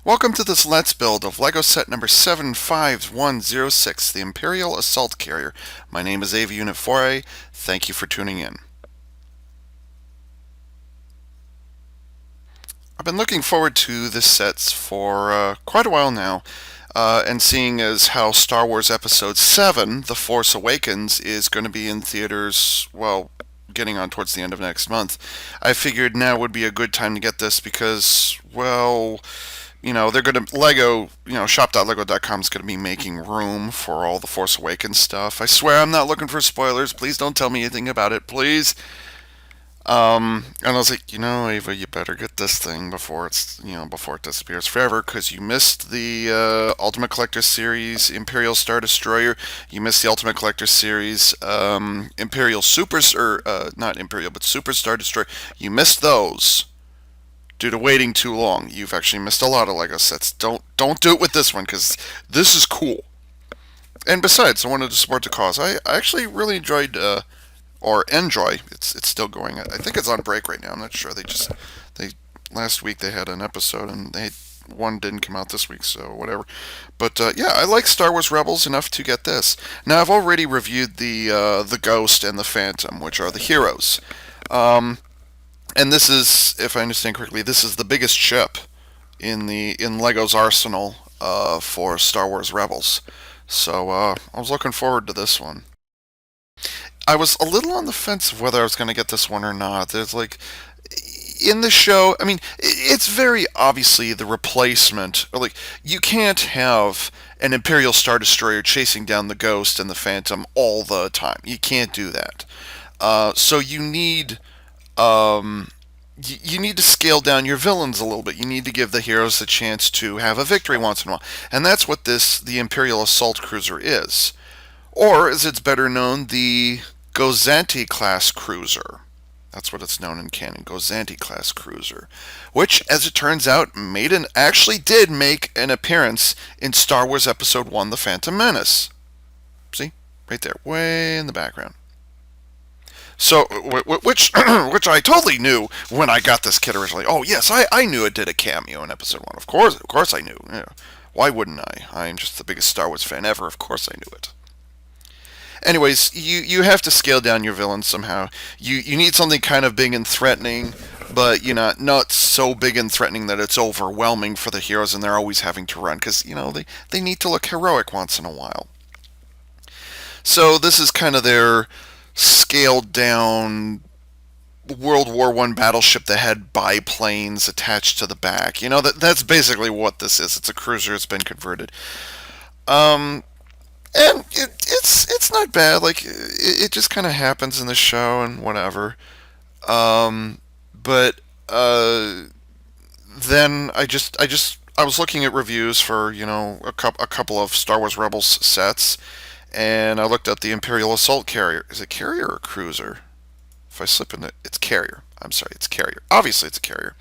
Welcome to this Let's Build of LEGO set number 75106, the Imperial Assault Carrier. My name is Ava Unit 4A. Thank you for tuning in. I've been looking forward to this set for quite a while now, and seeing as how Star Wars Episode 7, The Force Awakens, is going to be in theaters, well, getting on towards the end of next month, I figured now would be a good time to get this because, well, they're going to Lego, shop.lego.com is going to be making room for all the Force Awakens stuff. I swear I'm not looking for spoilers. Please don't tell me anything about it, please. And I was like, Ava, you better get this thing before before it disappears forever, because you missed the Ultimate Collector Series Imperial Star Destroyer. You missed the Ultimate Collector Series Imperial not Imperial, but Super Star Destroyer. You missed those due to waiting too long. You've actually missed a lot of Lego sets. Don't do it with this one, because this is cool. And besides, I wanted to support the cause. I actually really enjoyed or enjoy. It's still going. I think it's on break right now. I'm not sure. They last week they had an episode and one didn't come out this week, so whatever. But yeah, I like Star Wars Rebels enough to get this. Now I've already reviewed the Ghost and the Phantom, which are the heroes. And this is, if I understand correctly, this is the biggest ship in Lego's arsenal for Star Wars Rebels. So I was looking forward to this one. I was a little on the fence of whether I was going to get this one or not. There's like in the show, I mean, it's very obviously the replacement. Or like you can't have an Imperial Star Destroyer chasing down the Ghost and the Phantom all the time. You can't do that. So um, you need to scale down your villains a little bit. You need to give the heroes a chance to have a victory once in a while, and that's what the Imperial Assault Cruiser is, or as it's better known, the Gozanti-class cruiser. That's what it's known in canon, Gozanti-class cruiser, which, as it turns out, actually did make an appearance in Star Wars Episode 1: The Phantom Menace. See, right there, way in the background. So, which which I totally knew when I got this kit originally. Oh yes, I knew it did a cameo in Episode 1. Of course I knew. Yeah. Why wouldn't I? I'm just the biggest Star Wars fan ever. Of course I knew it. Anyways, you have to scale down your villains somehow. You need something kind of big and threatening, but not so big and threatening that it's overwhelming for the heroes and they're always having to run, because they need to look heroic once in a while. So this is kind of their scaled down World War One battleship that had biplanes attached to the back. That's basically what this is. It's a cruiser. It's been converted. Um, and it's not bad. Like it just kind of happens in the show and whatever. But then I was looking at reviews for a couple of Star Wars Rebels sets, and I looked at the Imperial Assault Carrier. Is it carrier or cruiser? If I slip in it, it's carrier. I'm sorry, it's carrier. Obviously, it's a carrier.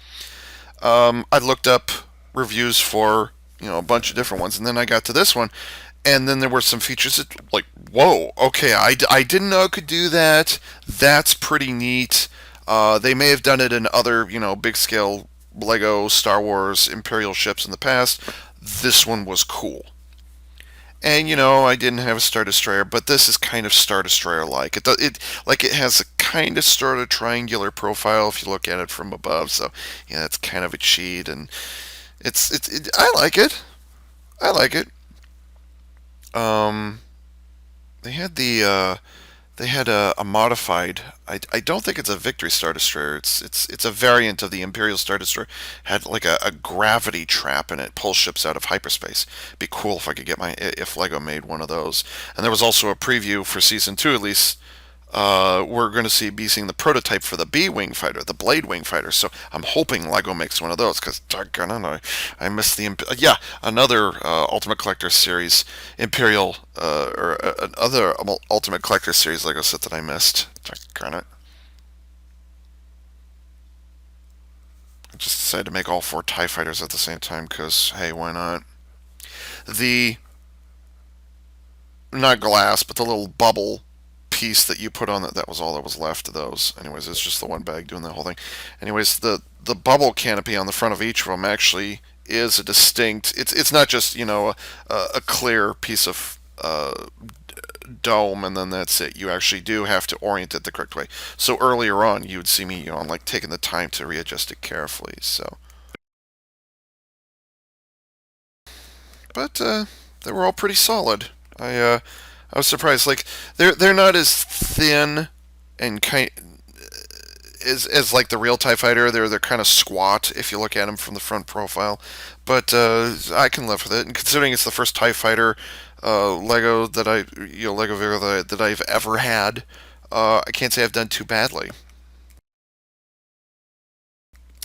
I looked up reviews for a bunch of different ones, and then I got to this one, and then there were some features that like, whoa, okay, I didn't know it could do that. That's pretty neat. They may have done it in other big scale Lego Star Wars Imperial ships in the past. This one was cool. And I didn't have a Star Destroyer, but this is kind of Star Destroyer like. It has a kind of sort of triangular profile if you look at it from above. So yeah, it's kind of a cheat, and I like it. I like it. Um, they had a modified. I don't think it's a Victory Star Destroyer. It's a variant of the Imperial Star Destroyer. Had like a gravity trap in it, pulls ships out of hyperspace. Be cool if I could if Lego made one of those. And there was also a preview for season 2 at least. We're going to be seeing the prototype for the B-wing fighter, the Blade wing fighter. So I'm hoping Lego makes one of those, because doggone it, I missed another Ultimate Collector Series Imperial or another Ultimate Collector Series Lego set that I missed. Doggone it. I just decided to make all 4 TIE fighters at the same time because, hey, why not? The, not glass, but the little bubble piece that you put on that was all that was left of those. Anyways, it's just the one bag doing the whole thing. Anyways, the bubble canopy on the front of each of them actually is a distinct. It's not just a clear piece of dome and then that's it. You actually do have to orient it the correct way. So earlier on, you would see me, like taking the time to readjust it carefully. So, but they were all pretty solid. I was surprised. Like they're not as thin and kind as like the real Tie Fighter. They're kind of squat if you look at them from the front profile. But I can live with it. And considering it's the first Tie Fighter Lego that Lego figure that I've ever had, I can't say I've done too badly.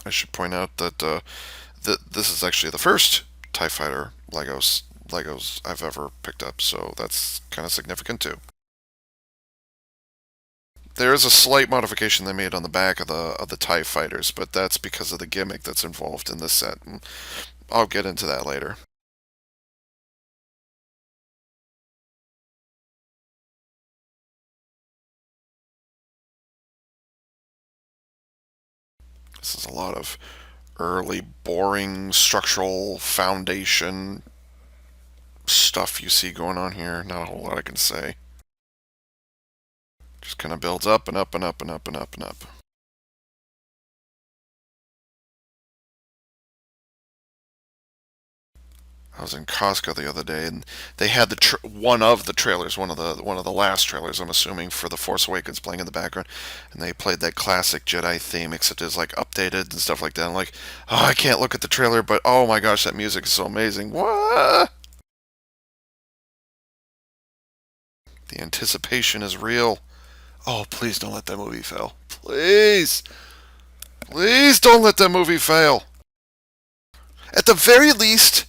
I should point out that this is actually the first Tie Fighter Legos I've ever picked up, so that's kind of significant too. There is a slight modification they made on the back of the Tie Fighters, but that's because of the gimmick that's involved in this set. And I'll get into that later. This is a lot of early, boring structural foundation stuff you see going on here. Not a whole lot I can say. Just kind of builds up and up and up and up and up and up. I was in Costco the other day, and they had one of the trailers, one of the last trailers, I'm assuming, for the Force Awakens playing in the background, and they played that classic Jedi theme, except it's like updated and stuff like that. I'm like, oh, I can't look at the trailer, but oh my gosh, that music is so amazing. What? The anticipation is real. Oh, please don't let that movie fail. Please, please don't let that movie fail. At the very least,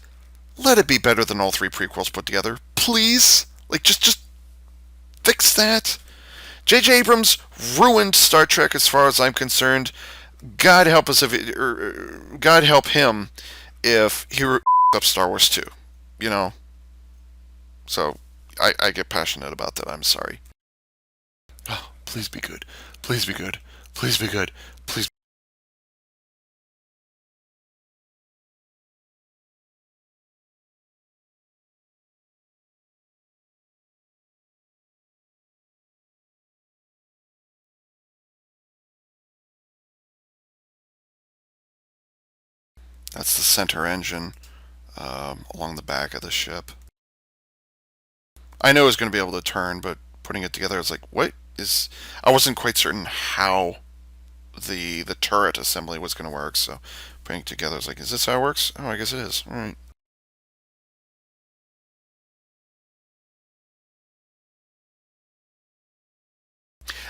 let it be better than all three prequels put together. Please, like just fix that. J.J. Abrams ruined Star Trek as far as I'm concerned. God help us God help him if he up Star Wars 2. You know? So, I get passionate about that. I'm sorry. Oh, please be good. Please be good. Please be good. Please. That's the center engine along the back of the ship. I know it was going to be able to turn, but putting it together, I was like, what is. I wasn't quite certain how the turret assembly was going to work, so putting it together, I was like, is this how it works? Oh, I guess it is. All right.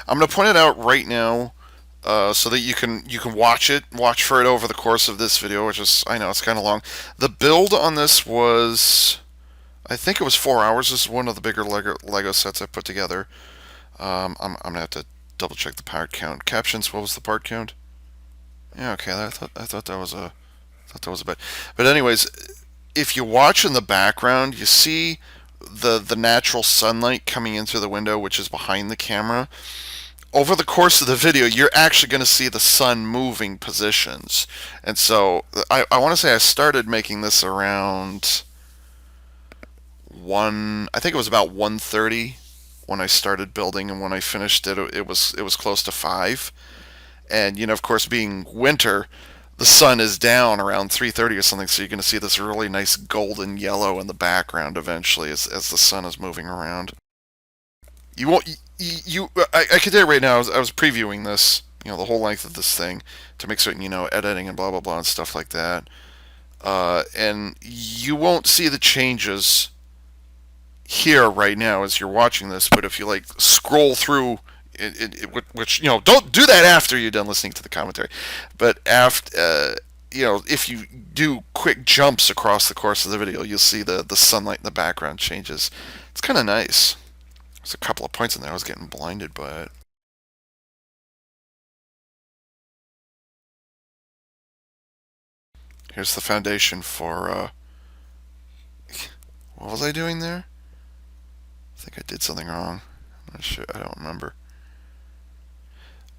I'm going to point it out right now, so that you can watch for it over the course of this video, which is I know it's kind of long. The build on this was, I think it was 4 hours. This is one of the bigger Lego sets I put together. I'm gonna have to double check the part count. Captions. What was the part count? Yeah, okay. I thought that was a bit. But anyways, if you watch in the background, you see the natural sunlight coming in through the window, which is behind the camera. Over the course of the video, you're actually going to see the sun moving positions. And so I want to say I started making this around I think it was about 1:30 when I started building, and when I finished it, it was close to 5. And of course, being winter, the sun is down around 3:30 or something, so you're going to see this really nice golden yellow in the background eventually as the sun is moving around. You won't. I can tell you right now. I was previewing this, the whole length of this thing to make certain, editing and blah blah blah and stuff like that. And you won't see the changes here right now as you're watching this. But if you like scroll through, which don't do that after you're done listening to the commentary. But after, if you do quick jumps across the course of the video, you'll see the sunlight in the background changes. It's kind of nice. There's a couple of points in there I was getting blinded by it. Here's the foundation for, what was I doing there? I think I did something wrong. I'm not sure. I don't remember.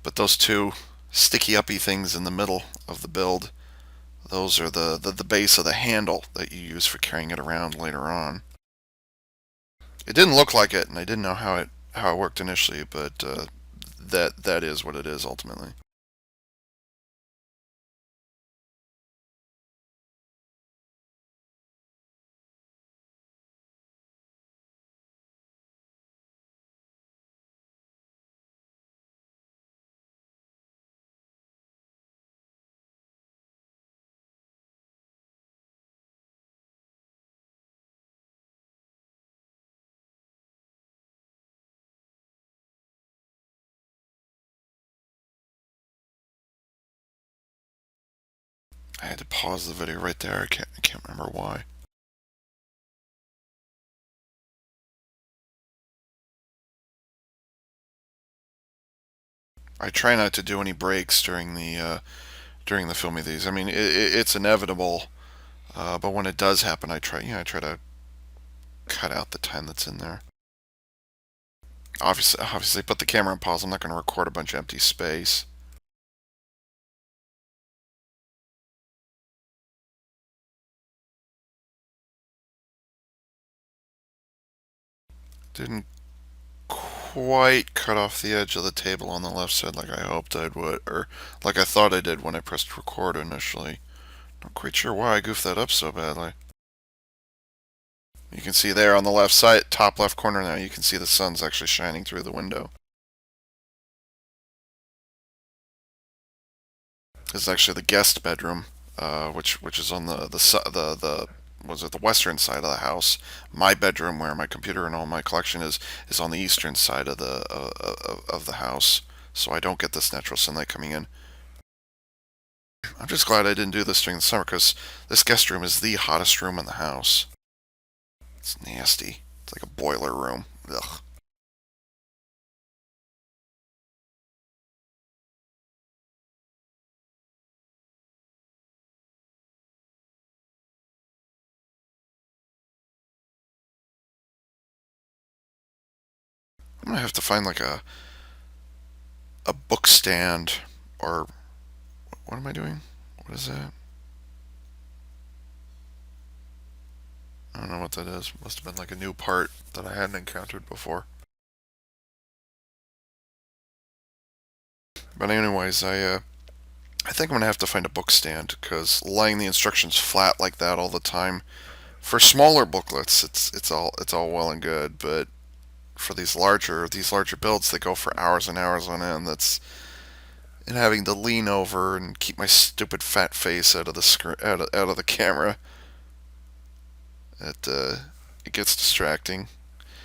But those two sticky uppy things in the middle of the build, Those are the base of the handle that you use for carrying it around later on. It didn't look like it, and I didn't know how it worked initially, but that is what it is ultimately. I had to pause the video right there. I can't remember why. I try not to do any breaks during the filming of these. I mean, it's inevitable, but when it does happen, I try to cut out the time that's in there. Obviously, put the camera on pause. I'm not going to record a bunch of empty space. Didn't quite cut off the edge of the table on the left side like I hoped I would, or like I thought I did when I pressed record initially. Not quite sure why I goofed that up so badly. You can see there on the left side, top left corner now, you can see the sun's actually shining through the window. This is actually the guest bedroom, which is on the was it the western side of the house. My bedroom, where my computer and all my collection is on the eastern side of the house, so I don't get this natural sunlight coming in. I'm just glad I didn't do this during the summer because this guest room is the hottest room in the house. It's nasty. It's like a boiler room. Ugh. I'm gonna have to find like a book stand or what am I doing? What is that? I don't know what that is. Must have been like a new part that I hadn't encountered before. But anyways, I think I'm gonna have to find a book stand because laying the instructions flat like that all the time for smaller booklets, it's all well and good, but for these larger builds, they go for hours and hours on end. And having to lean over and keep my stupid fat face out of the out of the camera, it gets distracting. It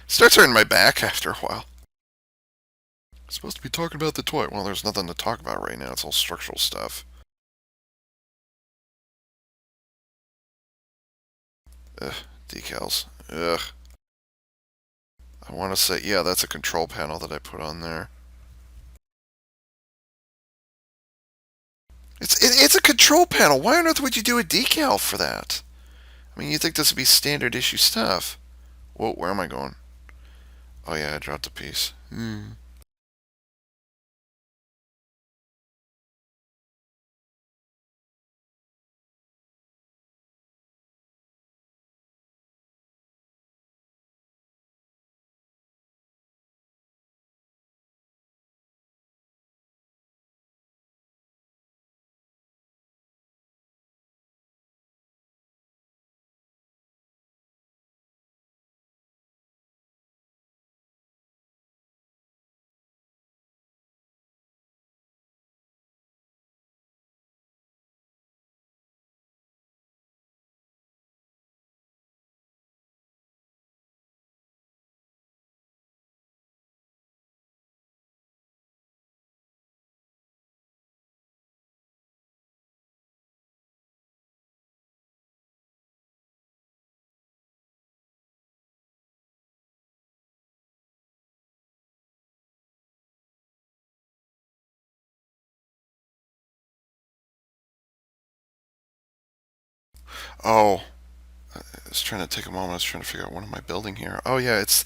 starts hurting my back after a while. I'm supposed to be talking about the toy. Well, there's nothing to talk about right now. It's all structural stuff. Ugh, decals. Ugh. I want to say, yeah, that's a control panel that I put on there. It's a control panel. Why on earth would you do a decal for that? I mean, you think this would be standard issue stuff. Whoa, where am I going? Oh yeah, I dropped a piece. Oh, I was trying to take a moment. I was trying to figure out what am I building here. Oh yeah, it's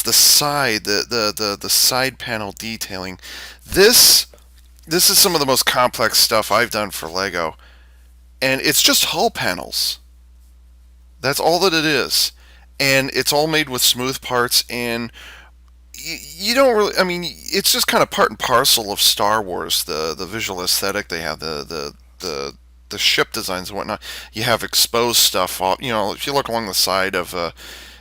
the side, the side panel detailing. This this is some of the most complex stuff I've done for Lego. and it's just hull panels. That's all that it is, and it's all made with smooth parts. And you don't really. I mean, it's just kind of part and parcel of Star Wars. The visual aesthetic they have, the ship designs and whatnot. You have exposed stuff. You know, if you look along the side of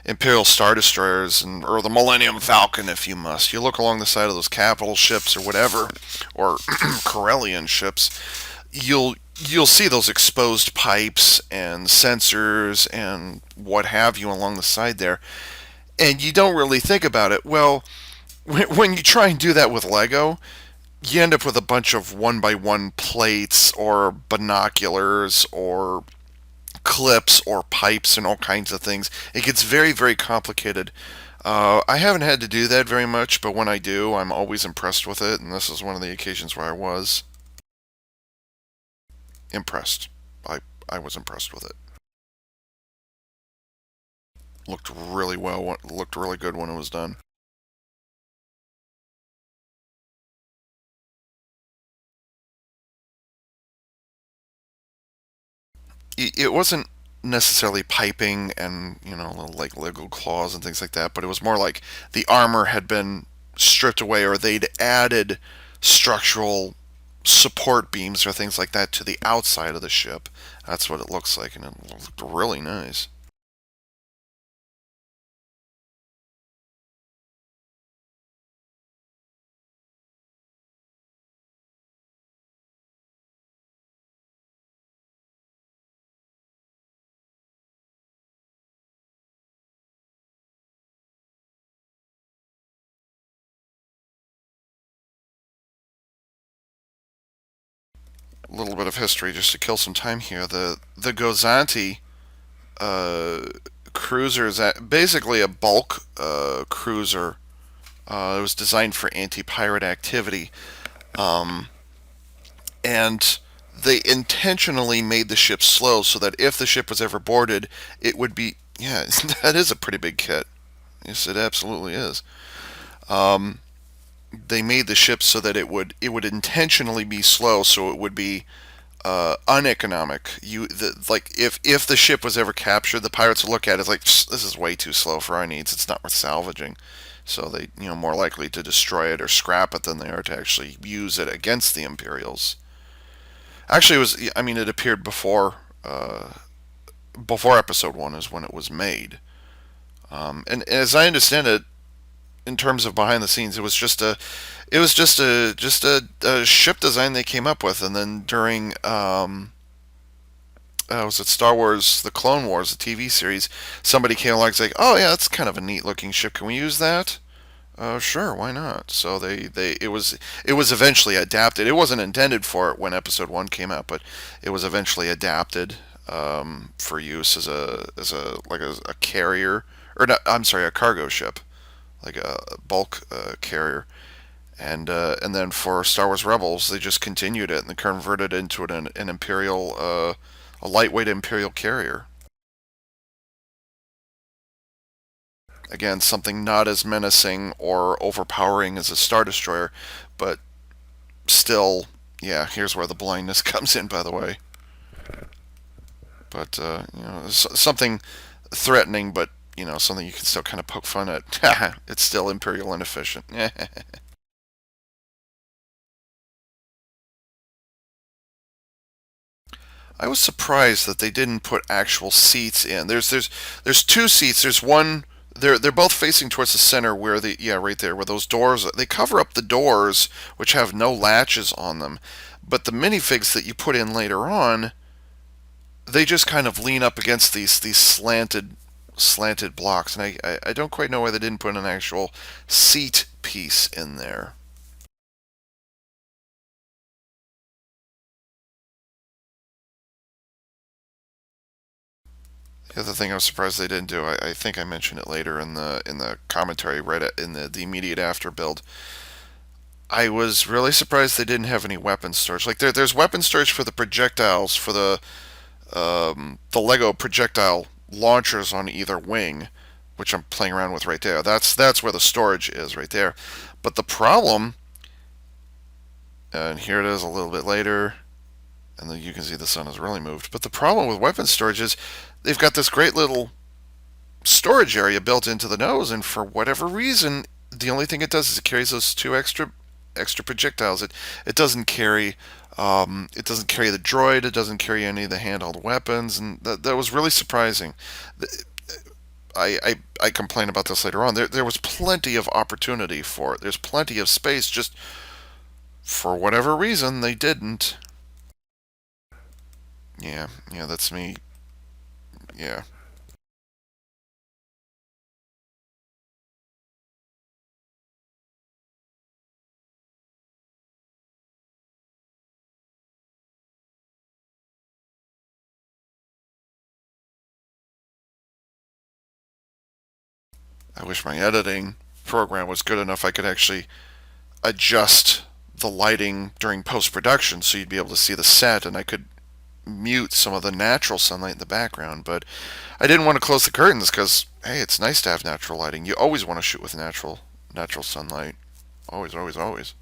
Imperial Star Destroyers or the Millennium Falcon, if you must, you look along the side of those capital ships or whatever, or Corellian ships. You'll see those exposed pipes and sensors and what have you along the side there, and you don't really think about it. Well, when you try and do that with Lego, you end up with a bunch of one by one plates or binoculars or clips or pipes and all kinds of things. It gets very, very complicated. I haven't had to do that very much, but when I do, I'm always impressed with it, and this is one of the occasions where I was impressed. I was impressed with it. Looked really well. Looked really good when it was done. It wasn't necessarily piping and like Lego claws and things like that, but it was more like the armor had been stripped away, or they'd added structural support beams or things like that to the outside of the ship. That's what it looks like, and it looked really nice. A little bit of history just to kill some time here. The Gozanti uh, cruiser is basically a bulk cruiser. It was designed for anti-pirate activity. Um, and they intentionally made the ship slow so that if the ship was ever boarded, it would be, yeah, that is a pretty big kit. Yes, it absolutely is. Um, they made the ship so that it would intentionally be slow, so it would be uneconomic. Like if the ship was ever captured, the pirates would look at it as like, this is way too slow for our needs. It's not worth salvaging. So they, more likely to destroy it or scrap it than they are to actually use it against the Imperials. Actually, it was. I mean, it appeared before Episode One is when it was made. And as I understand it, in terms of behind the scenes, it was just a ship design they came up with, and then during was it Star Wars: The Clone Wars, the TV series, somebody came along and said, "Oh yeah, that's kind of a neat looking ship. Can we use that?" Sure, why not? So it was eventually adapted. It wasn't intended for it when Episode One came out, but it was eventually adapted for use as a like a carrier, or not, I'm sorry, a cargo ship, like a bulk carrier. And then for Star Wars Rebels, they just continued it and they converted it into an Imperial, a lightweight Imperial carrier. Again, something not as menacing or overpowering as a Star Destroyer, but still, yeah, here's where the blindness comes in, by the way. But, something threatening, but, something you can still kind of poke fun at. It's still Imperial inefficient. I was surprised that they didn't put actual seats in. There's two seats. There's one. They're both facing towards the center where right there where those doors, they cover up the doors which have no latches on them, but the minifigs that you put in later on, they just kind of lean up against these slanted blocks, and I don't quite know why they didn't put an actual seat piece in there. The other thing I was surprised they didn't do, I think I mentioned it later in the commentary, in the immediate after build. I was really surprised they didn't have any weapon storage. Like there's weapon storage for the projectiles for the Lego projectile launchers on either wing, which I'm playing around with right there. That's where the storage is right there. But the problem, and here it is a little bit later. and then you can see the sun has really moved. But the problem with weapon storage is they've got this great little storage area built into the nose, and for whatever reason, the only thing it does is it carries those two extra projectiles. It doesn't carry it doesn't carry the droid. It doesn't carry any of the handheld weapons, and that was really surprising. I complain about this later on. There was plenty of opportunity for it. There's plenty of space. Just for whatever reason, they didn't. Yeah, yeah, that's me. Yeah, I wish my editing program was good enough I could actually adjust the lighting during post production so you'd be able to see the set, and I could mute some of the natural sunlight in the background. But I didn't want to close the curtains because hey, it's nice to have natural lighting. You always want to shoot with natural sunlight. Always, always, always.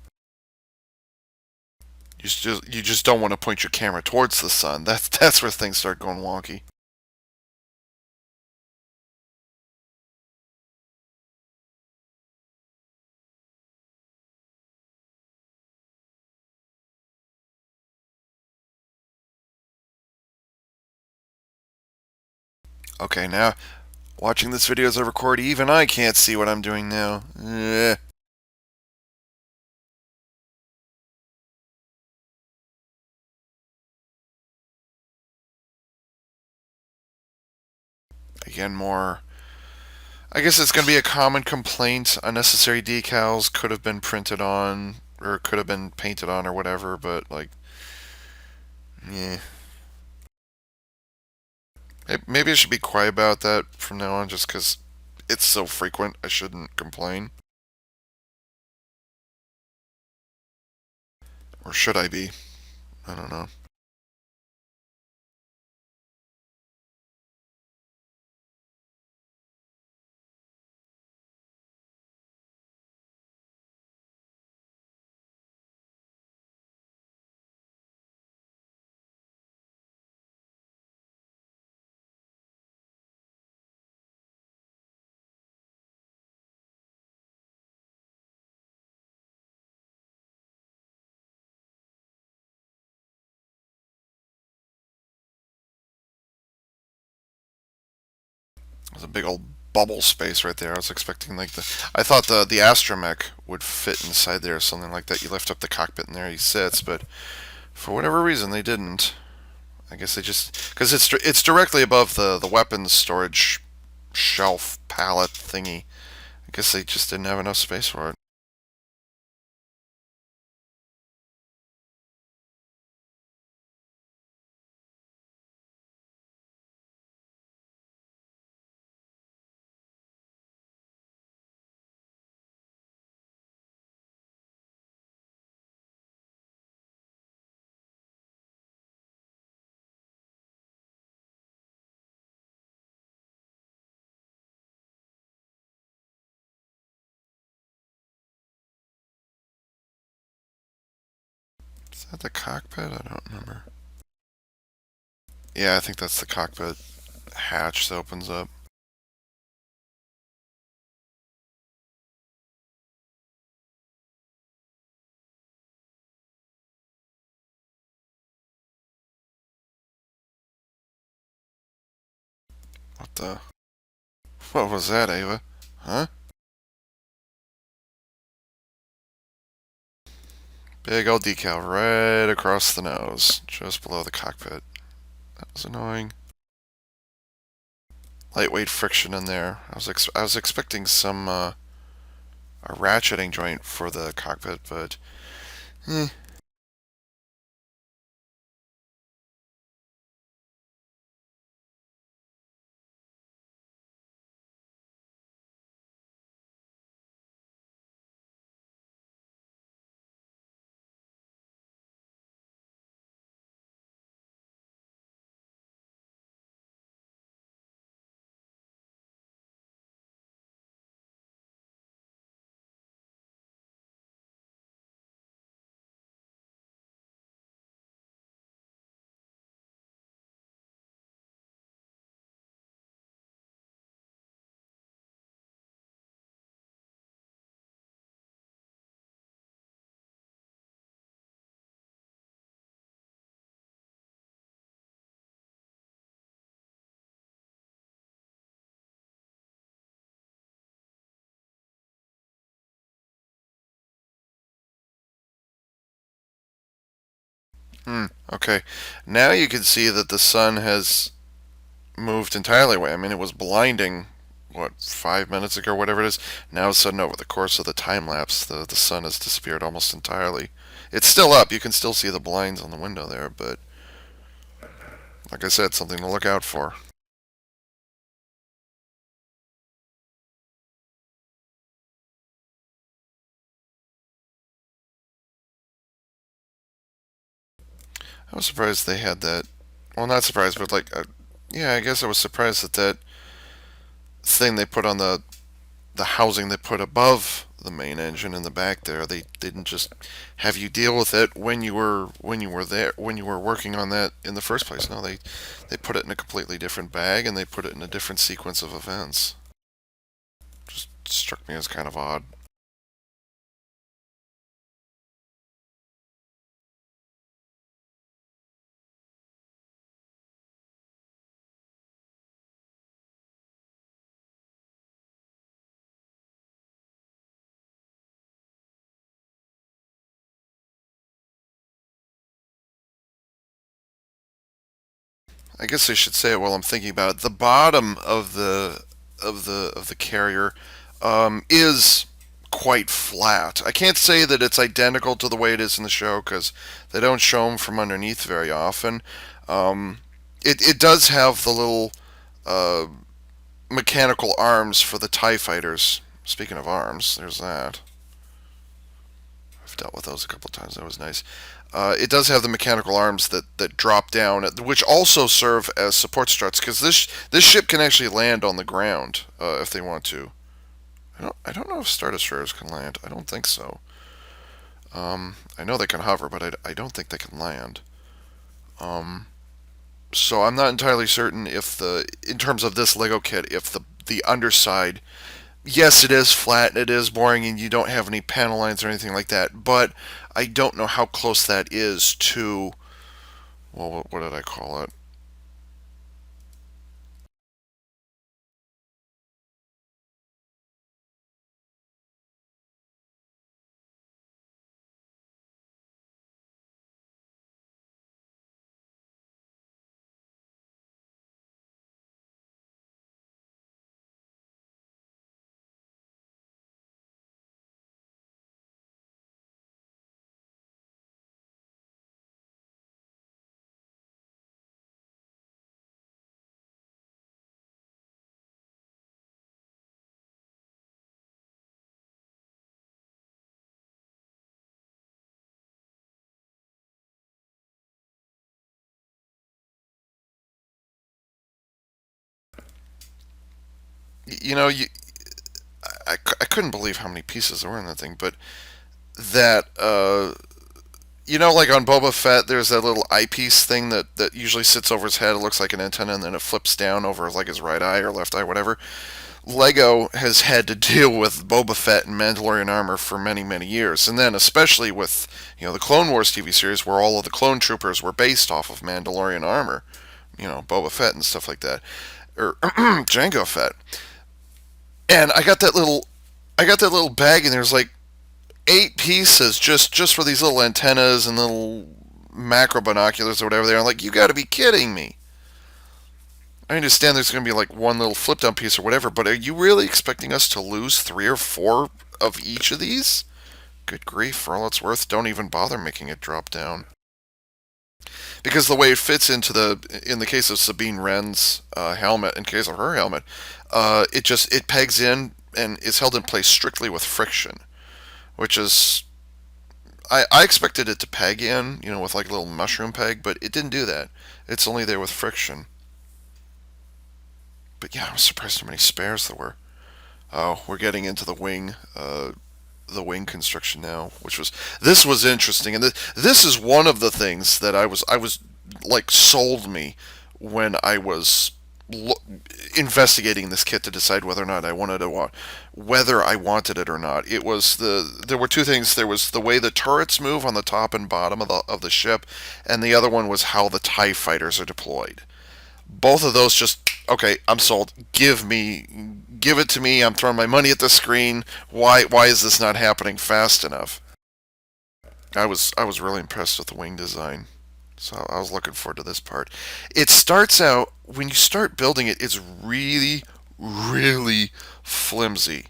You just don't want to point your camera towards the sun. That's where things start going wonky. Okay, now watching this video as I record, even I can't see what I'm doing now. Again, more. I guess it's going to be a common complaint. Unnecessary decals could have been printed on, or could have been painted on, or whatever. But like, yeah, maybe I should be quiet about that from now on, just because it's so frequent. I shouldn't complain, or should I be? I don't know. There's a big old bubble space right there. I was expecting like I thought the astromech would fit inside there or something like that. You lift up the cockpit and there he sits, but for whatever reason they didn't. I guess they just because it's directly above the weapons storage shelf pallet thingy. I guess they just didn't have enough space for it. Is that the cockpit? I don't remember. Yeah, I think that's the cockpit hatch that opens up. What the? What was that, Ava? Huh? Big old decal right across the nose, just below the cockpit. That was annoying. Lightweight friction in there. I was expecting some a ratcheting joint for the cockpit, but eh. Hmm. Okay. Now you can see that the sun has moved entirely away. I mean, it was blinding, what, 5 minutes ago, whatever it is. Now, all of a sudden, over the course of the time lapse, the sun has disappeared almost entirely. It's still up. You can still see the blinds on the window there, but like I said, something to look out for. I was surprised they had that. Well, not surprised, but yeah, I guess I was surprised that that thing they put on the housing they put above the main engine in the back there. They didn't just have you deal with it when you were there when you were working on that in the first place. No, they put it in a completely different bag and they put it in a different sequence of events. Just struck me as kind of odd. I guess I should say it while I'm thinking about it. The bottom of the carrier is quite flat. I can't say that it's identical to the way it is in the show because they don't show them from underneath very often. Um, it does have the little uh, mechanical arms for the TIE fighters. Speaking of arms, there's that. I've dealt with those a couple of times. That was nice. It does have the mechanical arms that drop down, which also serve as support struts. Because this ship can actually land on the ground if they want to. I don't know if Star Destroyers can land. I don't think so. I know they can hover, but I don't think they can land. Um, so I'm not entirely certain if in terms of this Lego kit, if the underside, yes, it is flat and it is boring, and you don't have any panel lines or anything like that. But I don't know how close that is to, well, what did I call it? You know, I couldn't believe how many pieces there were in that thing, but that like on Boba Fett, there's that little eyepiece thing that usually sits over his head. It looks like an antenna, and then it flips down over like his right eye or left eye, whatever. Lego has had to deal with Boba Fett and Mandalorian armor for many, many years, and then especially with the Clone Wars TV series, where all of the clone troopers were based off of Mandalorian armor. Boba Fett and stuff like that, or Jango Fett. And I got that little bag, and there's like 8 pieces just for these little antennas and little macro binoculars or whatever they are. I'm like, you got to be kidding me. I understand there's going to be like one little flip down piece or whatever, but are you really expecting us to lose 3 or 4 of each of these? Good grief, for all it's worth, don't even bother making it drop down. Because the way it fits in the case of Sabine Wren's helmet, in case of her helmet, it pegs in and is held in place strictly with friction, which is I expected it to peg in, with like a little mushroom peg, but it didn't do that. It's only there with friction. But yeah, I was surprised how many spares there were. Oh, we're getting into the wing construction now, which was this was interesting, and this is one of the things that I was like sold me when I was lo- investigating this kit to decide whether I wanted it or not. There were two things. There was the way the turrets move on the top and bottom of the ship, and the other one was how the TIE fighters are deployed. Both of those just okay. I'm sold. Give it to me. I'm throwing my money at the screen. Why is this not happening fast enough? I was really impressed with the wing design. So I was looking forward to this part. It starts out, when you start building it, it's really, really flimsy.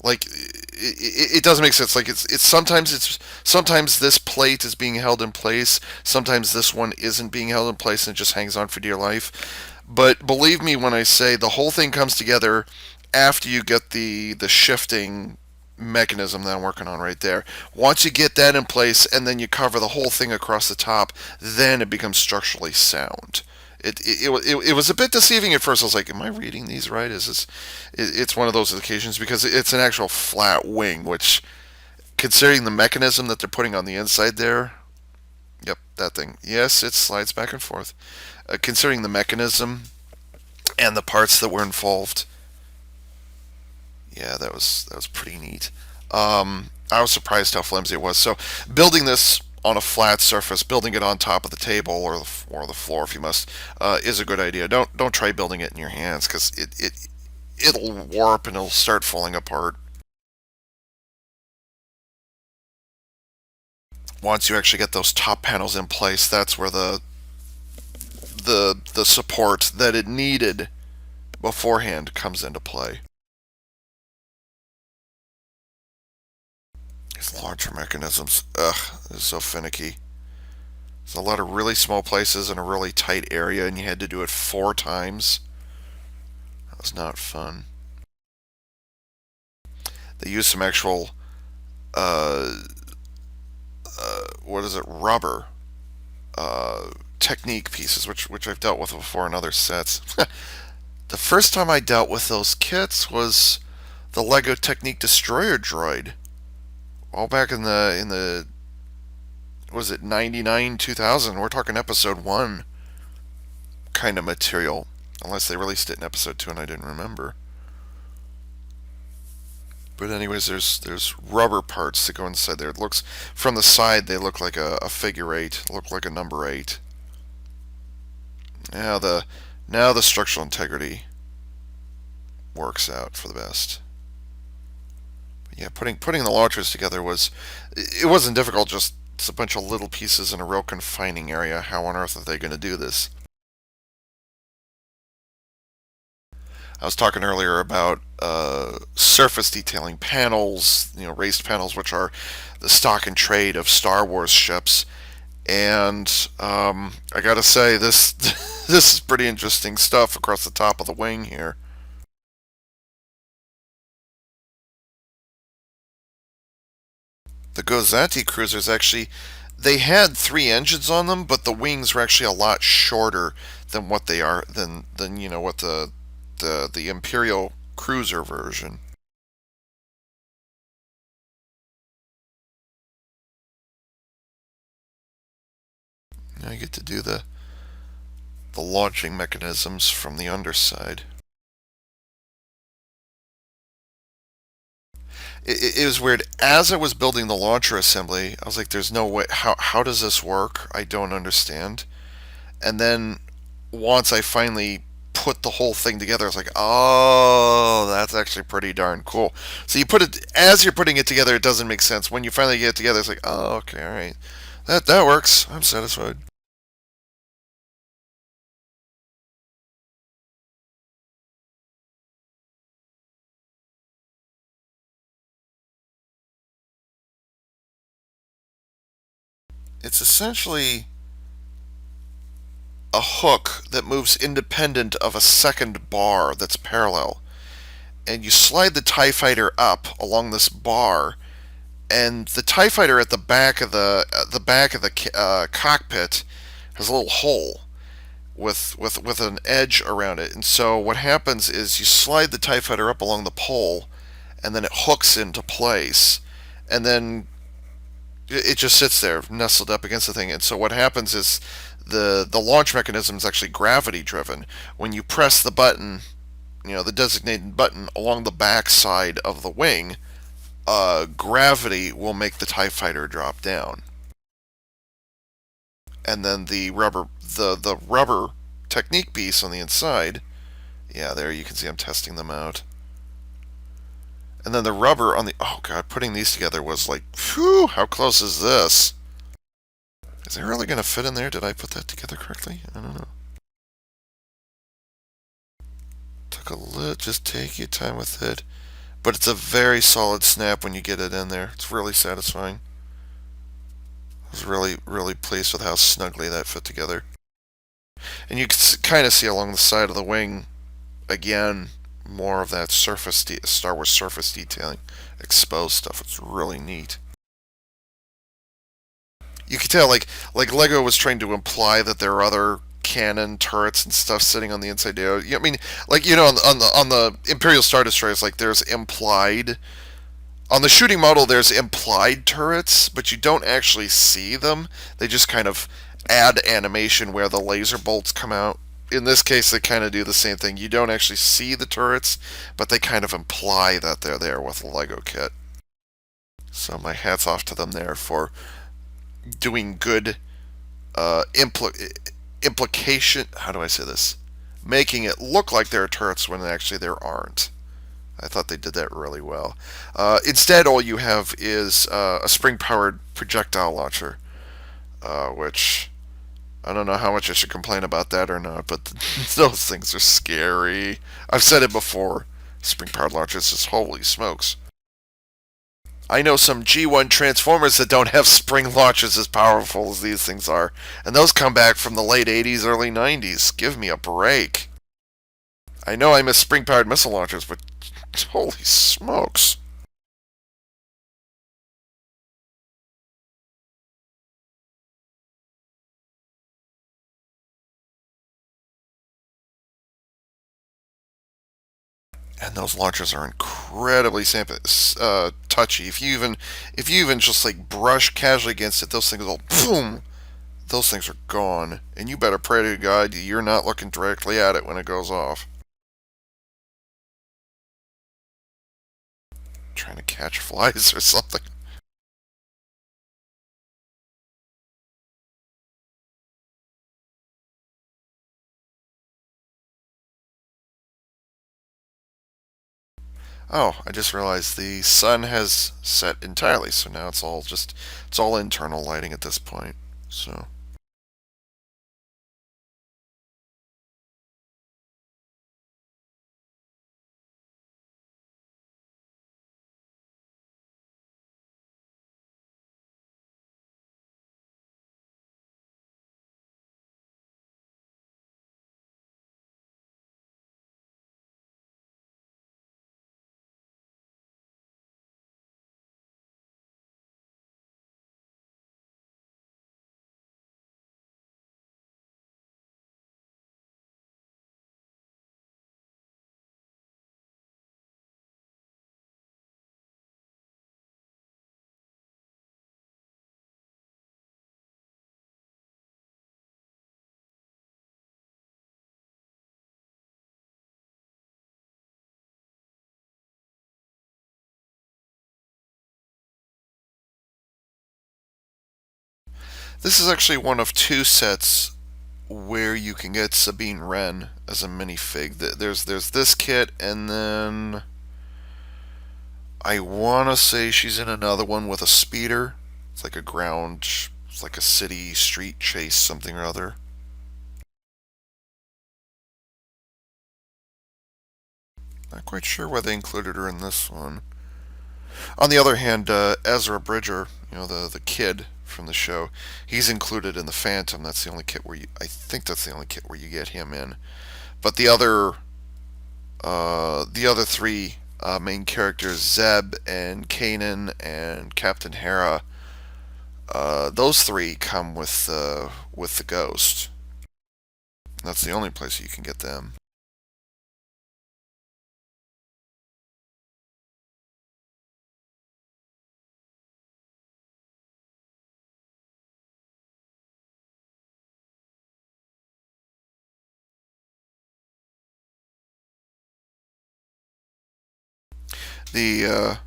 Like it doesn't make sense. Like sometimes this plate is being held in place, sometimes this one isn't being held in place and it just hangs on for dear life. But believe me when I say the whole thing comes together after you get the shifting mechanism that I'm working on right there. Once you get that in place and then you cover the whole thing across the top, then it becomes structurally sound. It was a bit deceiving at first. I was like, "Am I reading these right?" Is this? It's one of those occasions because it's an actual flat wing, which, considering the mechanism that they're putting on the inside there, yep, that thing. Yes, it slides back and forth. Considering the mechanism and the parts that were involved, yeah, that was pretty neat. I was surprised how flimsy it was. So building this on a flat surface, building it on top of the table or the floor if you must, is a good idea. Don't try building it in your hands because it'll warp and it'll start falling apart. Once you actually get those top panels in place, that's where the support that it needed beforehand comes into play. These launcher mechanisms, ugh, this is so finicky. There's a lot of really small places in a really tight area, and you had to do it 4 times. That was not fun. They used some actual, uh, what is it, rubber technique pieces, which I've dealt with before in other sets. The first time I dealt with those kits was the Lego Technique Destroyer droid. All back in the was it 99 2000? We're talking episode 1 kind of material, unless they released it in episode 2 and I didn't remember. But anyways, there's rubber parts that go inside there. It looks from the side they look like a figure eight, look like a number 8. Now the structural integrity works out for the best. But yeah, putting the launchers together it wasn't difficult. Just it's a bunch of little pieces in a real confining area. How on earth are they going to do this? I was talking earlier about surface detailing panels, raised panels, which are the stock and trade of Star Wars ships. And I gotta say, this this is pretty interesting stuff across the top of the wing here. The Gozanti cruisers actually, they had 3 engines on them, but the wings were actually a lot shorter than what they are than what the Imperial cruiser version. Now you get to do the launching mechanisms from the underside. It was weird. As I was building the launcher assembly, I was like, "There's no way. How does this work? I don't understand." And then once I finally put the whole thing together, I was like, "Oh, that's actually pretty darn cool." So you put it as you're putting it together, it doesn't make sense. When you finally get it together, it's like, "Oh, okay, all right, that works. I'm satisfied." It's essentially a hook that moves independent of a second bar that's parallel, and you slide the TIE fighter up along this bar, and the TIE fighter at the back of the cockpit has a little hole with an edge around it. And so what happens is you slide the TIE fighter up along the pole, and then it hooks into place, and then it just sits there nestled up against the thing. And so what happens is the launch mechanism is actually gravity driven. When you press the button, the designated button along the back side of the wing, gravity will make the TIE fighter drop down. And then the rubber technique piece on the inside, yeah, there you can see I'm testing them out. And then the rubber on the, oh god, putting these together was like, phew, how close is this? Is it really going to fit in there? Did I put that together correctly? I don't know. Took a little, just take your time with it. But it's a very solid snap when you get it in there. It's really satisfying. I was really, really pleased with how snugly that fit together. And you can kind of see along the side of the wing, again, more of that Star Wars surface detailing, exposed stuff. It's really neat. You can tell, like Lego was trying to imply that there are other cannon turrets and stuff sitting on the inside there. I mean, like on the Imperial Star Destroyers, like there's implied on the shooting model, there's implied turrets, but you don't actually see them. They just kind of add animation where the laser bolts come out. In this case, they kind of do the same thing. You don't actually see the turrets, but they kind of imply that they're there with the Lego kit. So my hat's off to them there for doing good implication. How do I say this? Making it look like there are turrets when actually there aren't. I thought they did that really well. Instead, all you have is a spring-powered projectile launcher, which I don't know how much I should complain about that or not, but those things are scary. I've said it before. Spring-powered launchers, just holy smokes. I know some G1 Transformers that don't have spring launchers as powerful as these things are, and those come back from the late 80s, early 90s. Give me a break. I know I miss spring-powered missile launchers, but holy smokes. And those launchers are incredibly touchy. If you even just like brush casually against it, those things will boom. Those things are gone, and you better pray to God you're not looking directly at it when it goes off. Trying to catch flies or something. Oh, I just realized the sun has set entirely, so now it's all internal lighting at this point. So this is actually one of two sets where you can get Sabine Wren as a minifig. There's this kit, and then I want to say she's in another one with a speeder. It's like a ground, it's like a city street chase, something or other. Not quite sure why they included her in this one. On the other hand, Ezra Bridger, the kid from the show, he's included in the Phantom. That's the only kit where I think that's the only kit where you get him in. But the other three main characters, Zeb and Kanan and Captain Hera, those three come with the Ghost. That's the only place you can get them. The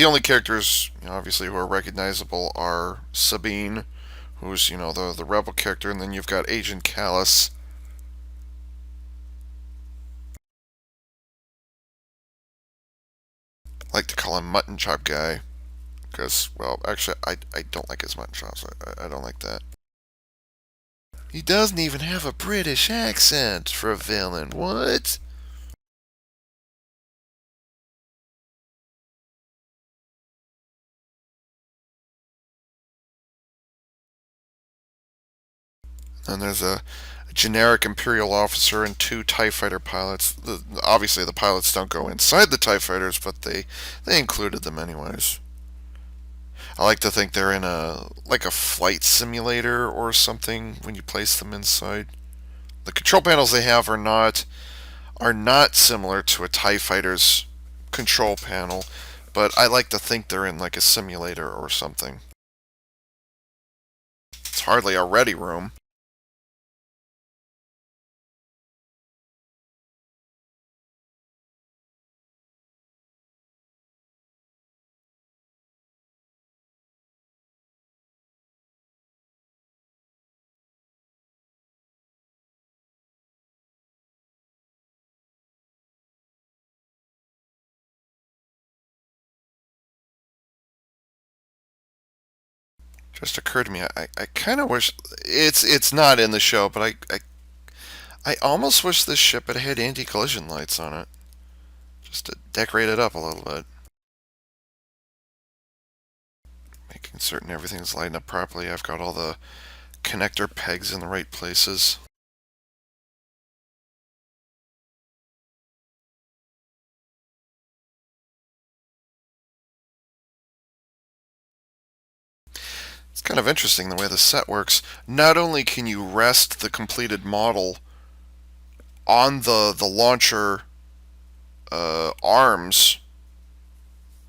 only characters obviously who are recognizable are Sabine, who's the rebel character, and then you've got Agent Callus. I like to call him Mutton Chop Guy because, well, actually, I don't like his mutton chops. I don't like that. He doesn't even have a British accent for a villain. What? And there's a generic Imperial officer and two TIE fighter pilots. Obviously, the pilots don't go inside the TIE fighters, but they included them anyways. I like to think they're in a flight simulator or something when you place them inside. The control panels they have are not similar to a TIE fighter's control panel, but I like to think they're in like a simulator or something. It's hardly a ready room. Just occurred to me, I kind of wish it's not in the show, but I almost wish this ship had had anti-collision lights on it, just to decorate it up a little bit, making certain everything's lighting up properly. I've got all the connector pegs in the right places. It's kind of interesting the way the set works. Not only can you rest the completed model on the launcher arms,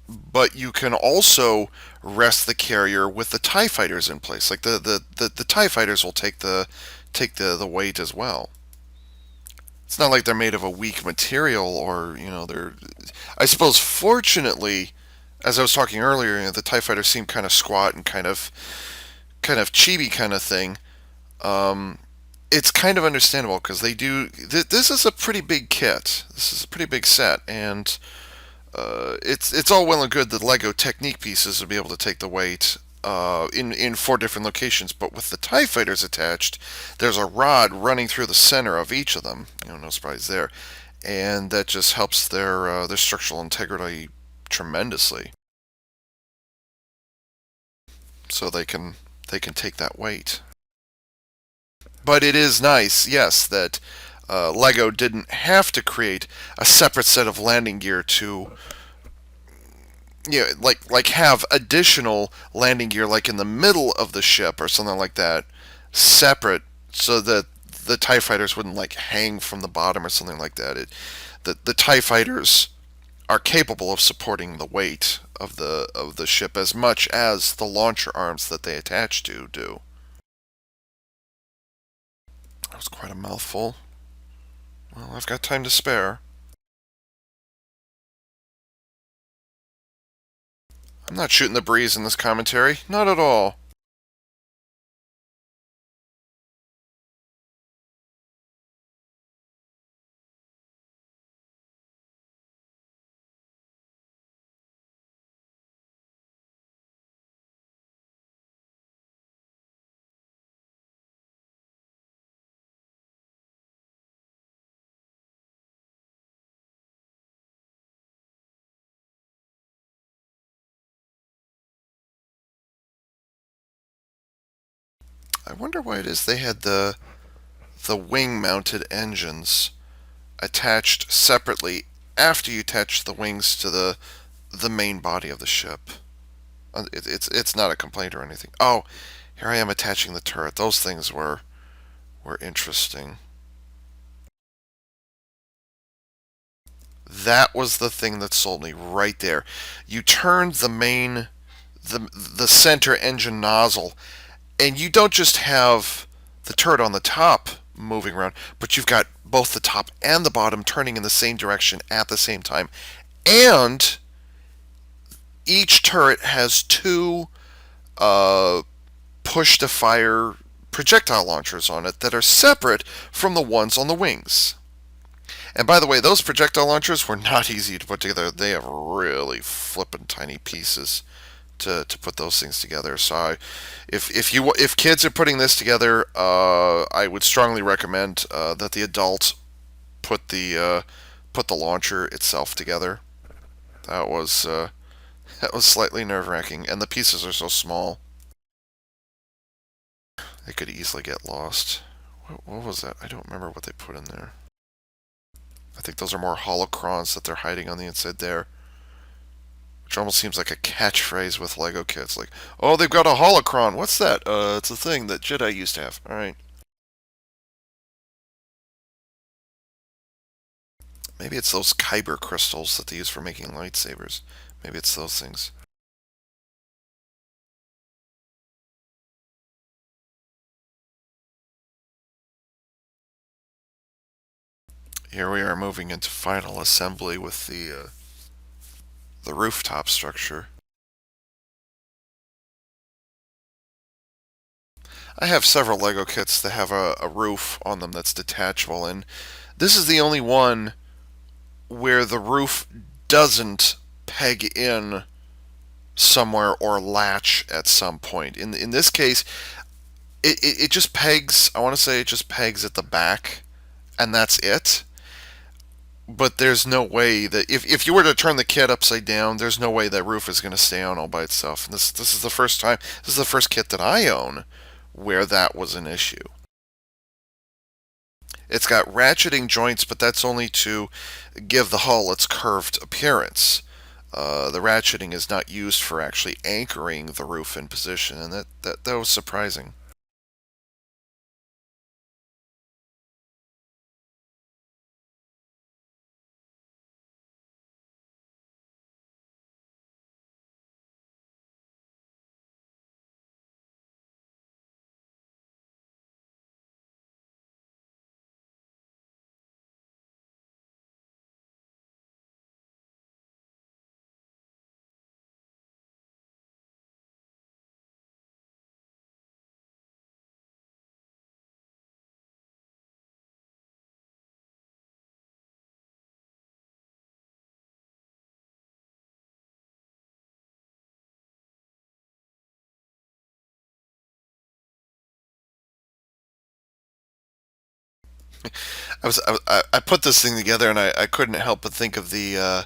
but you can also rest the carrier with the TIE fighters in place. Like the TIE fighters will take the weight as well. It's not like they're made of a weak material, or they're. I suppose fortunately, as I was talking earlier, the TIE fighters seem kind of squat and kind of chibi kind of thing. Um, it's kind of understandable because they do. This is a pretty big kit. This is a pretty big set, and it's all well and good that Lego Technique pieces will be able to take the weight in four different locations, but with the TIE fighters attached, there's a rod running through the center of each of them. No surprise there, and that just helps their structural integrity tremendously. So they can take that weight. But it is nice, yes, that Lego didn't have to create a separate set of landing gear to like have additional landing gear like in the middle of the ship or something like that, separate, so that the TIE fighters wouldn't like hang from the bottom or something like that. The TIE fighters are capable of supporting the weight of the ship as much as the launcher arms that they attach to do. That was quite a mouthful. Well, I've got time to spare. I'm not shooting the breeze in this commentary. Not at all. I wonder why it is they had the wing mounted engines attached separately after you attach the wings to the main body of the ship. It's not a complaint or anything. Oh, here I am attaching the turret. Those things were interesting. That was the thing that sold me right there. You turned the center engine nozzle, and you don't just have the turret on the top moving around, but you've got both the top and the bottom turning in the same direction at the same time. And each turret has two uh, push to fire projectile launchers on it that are separate from the ones on the wings. And by the way, those projectile launchers were not easy to put together. They have really flippin' tiny pieces. to put those things together. So if kids are putting this together, I would strongly recommend that the adult put the launcher itself together. That was that was slightly nerve wracking, and the pieces are so small they could easily get lost. What was that? I don't remember what they put in there. I think those are more holocrons that they're hiding on the inside there, which almost seems like a catchphrase with Lego kits. Like, oh, they've got a holocron. What's that? It's a thing that Jedi used to have. All right. Maybe it's those kyber crystals that they use for making lightsabers. Maybe it's those things. Here we are moving into final assembly with the rooftop structure. I have several Lego kits that have a roof on them that's detachable, and this is the only one where the roof doesn't peg in somewhere or latch at some point. In this case, it just pegs. I want to say it just pegs at the back, and that's it. But there's no way that if you were to turn the kit upside down, there's no way that roof is going to stay on all by itself. And this is the first time. This is the first kit that I own where that was an issue. It's got ratcheting joints, but that's only to give the hull its curved appearance. The ratcheting is not used for actually anchoring the roof in position, and that was surprising. I put this thing together, and I couldn't help but think of the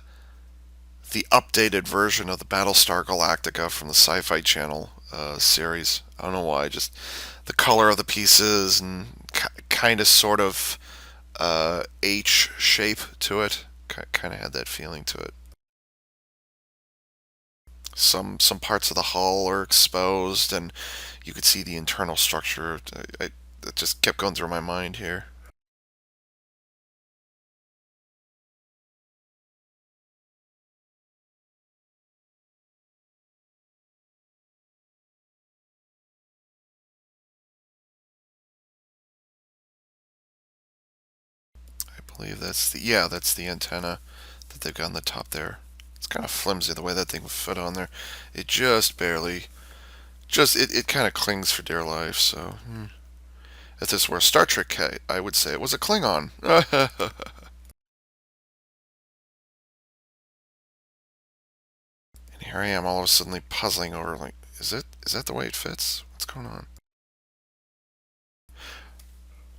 updated version of the Battlestar Galactica from the Sci-Fi Channel series. I don't know why, just the color of the pieces and kind of sort of H shape to it. Kind of had that feeling to it. Some parts of the hull are exposed, and you could see the internal structure. It just kept going through my mind here. I believe that's the antenna that they've got on the top there. It's kind of flimsy the way that thing would fit on there. It just barely, it kind of clings for dear life. So if this were a Star Trek kit, I would say it was a Klingon. And here I am, all of a sudden puzzling over like, is that the way it fits? What's going on?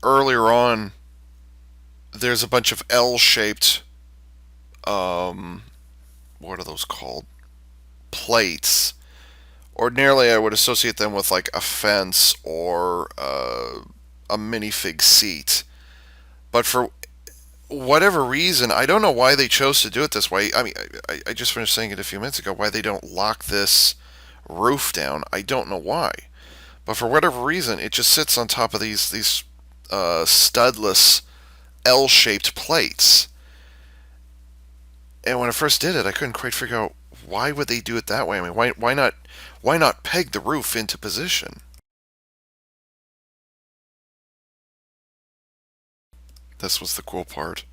Earlier on, there's a bunch of L-shaped, um, what are those called? Plates. Ordinarily, I would associate them with like a fence or a minifig seat. But for whatever reason, I don't know why they chose to do it this way. I mean, I just finished saying it a few minutes ago. Why they don't lock this roof down? I don't know why. But for whatever reason, it just sits on top of these studless L-shaped plates. And when I first did it, I couldn't quite figure out why would they do it that way. I mean, why not peg the roof into position? This was the cool part.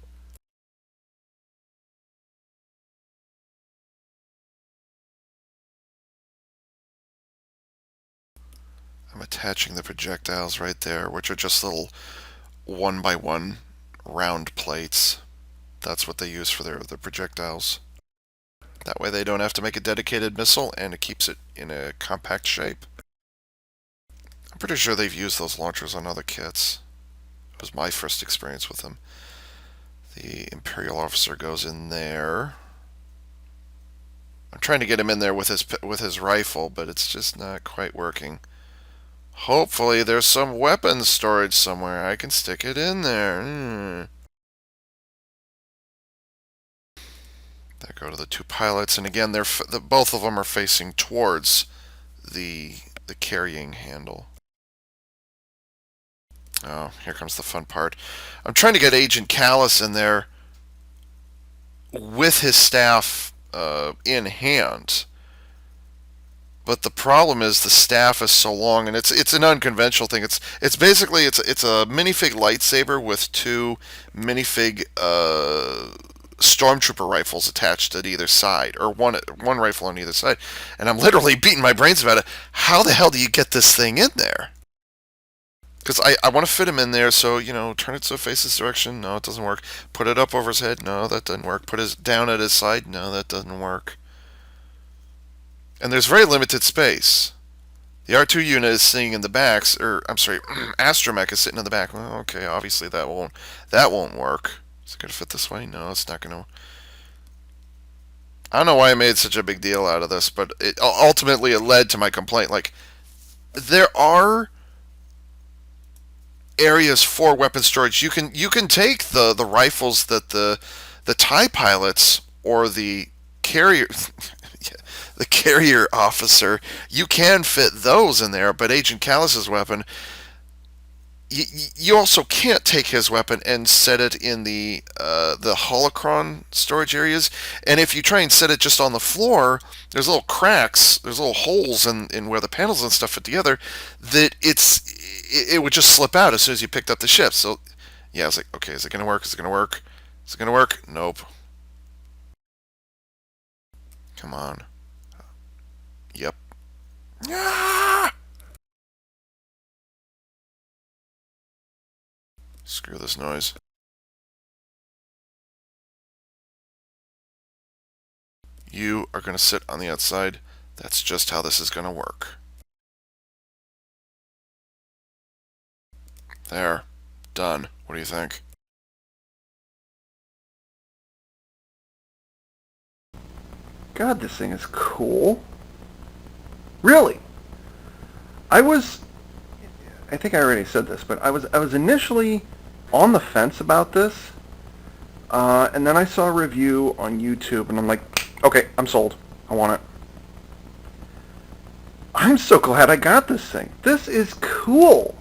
I'm attaching the projectiles right there, which are just little one by one round plates. That's what they use for their projectiles. That way they don't have to make a dedicated missile, and it keeps it in a compact shape. I'm pretty sure they've used those launchers on other kits. It was my first experience with them. The Imperial officer goes in there. I'm trying to get him in there with his rifle, but it's just not quite working. Hopefully there's some weapons storage somewhere. I can stick it in there. There go to the two pilots, and again, both of them are facing towards the carrying handle. Oh, here comes the fun part. I'm trying to get Agent Callus in there with his staff in hand. But the problem is the staff is so long, and it's an unconventional thing. It's basically it's a minifig lightsaber with two minifig stormtrooper rifles attached at either side, or one rifle on either side. And I'm literally beating my brains about it. How the hell do you get this thing in there? Because I want to fit him in there, so, turn it so it faces this direction. No, it doesn't work. Put it up over his head. No, that doesn't work. Put it down at his side. No, that doesn't work. And there's very limited space. The R2 unit is sitting in the back, or I'm sorry, Astromech is sitting in the back. Well, okay, obviously that won't work. Is it gonna fit this way? No, it's not gonna. I don't know why I made such a big deal out of this, but ultimately it led to my complaint. Like, there are areas for weapon storage. You can take the rifles that the TIE pilots or the carrier the carrier officer, you can fit those in there, but Agent Callus's weapon, you also can't take his weapon and set it in the holocron storage areas. And if you try and set it just on the floor, there's little cracks, there's little holes in where the panels and stuff fit together, that it would just slip out as soon as you picked up the ship. So yeah, I was like, okay, is it gonna work? Is it gonna work? Is it gonna work? Nope. Come on. Yep. Ah! Screw this noise. You are going to sit on the outside. That's just how this is going to work. There. Done. What do you think? God, this thing is cool. Really? I think I already said this, but I was initially on the fence about this, and then I saw a review on YouTube, and I'm like, okay, I'm sold. I want it. I'm so glad I got this thing. This is cool.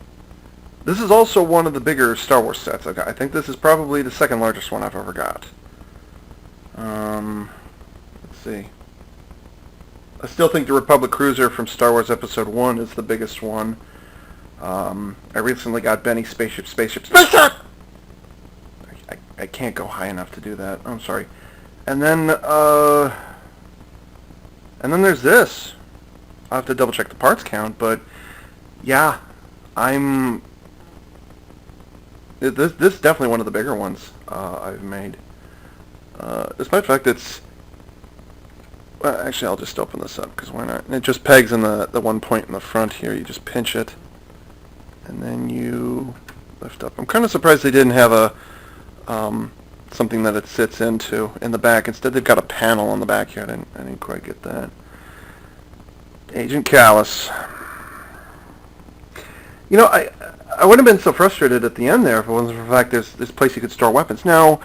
This is also one of the bigger Star Wars sets I've got. I think this is probably the second largest one I've ever got. Let's see. I still think the Republic Cruiser from Star Wars Episode 1 is the biggest one. I recently got Benny Spaceship! I can't go high enough to do that. I'm sorry. And then there's this. I'll have to double check the parts count, but yeah, this is definitely one of the bigger ones I've made. Despite the fact it's... Well, actually, I'll just open this up, because why not? And it just pegs in the one point in the front here. You just pinch it, and then you lift up. I'm kind of surprised they didn't have a something that it sits into in the back. Instead, they've got a panel on the back here. I didn't quite get that. Agent Callus. I wouldn't have been so frustrated at the end there if it wasn't for the fact there's this place you could store weapons. Now,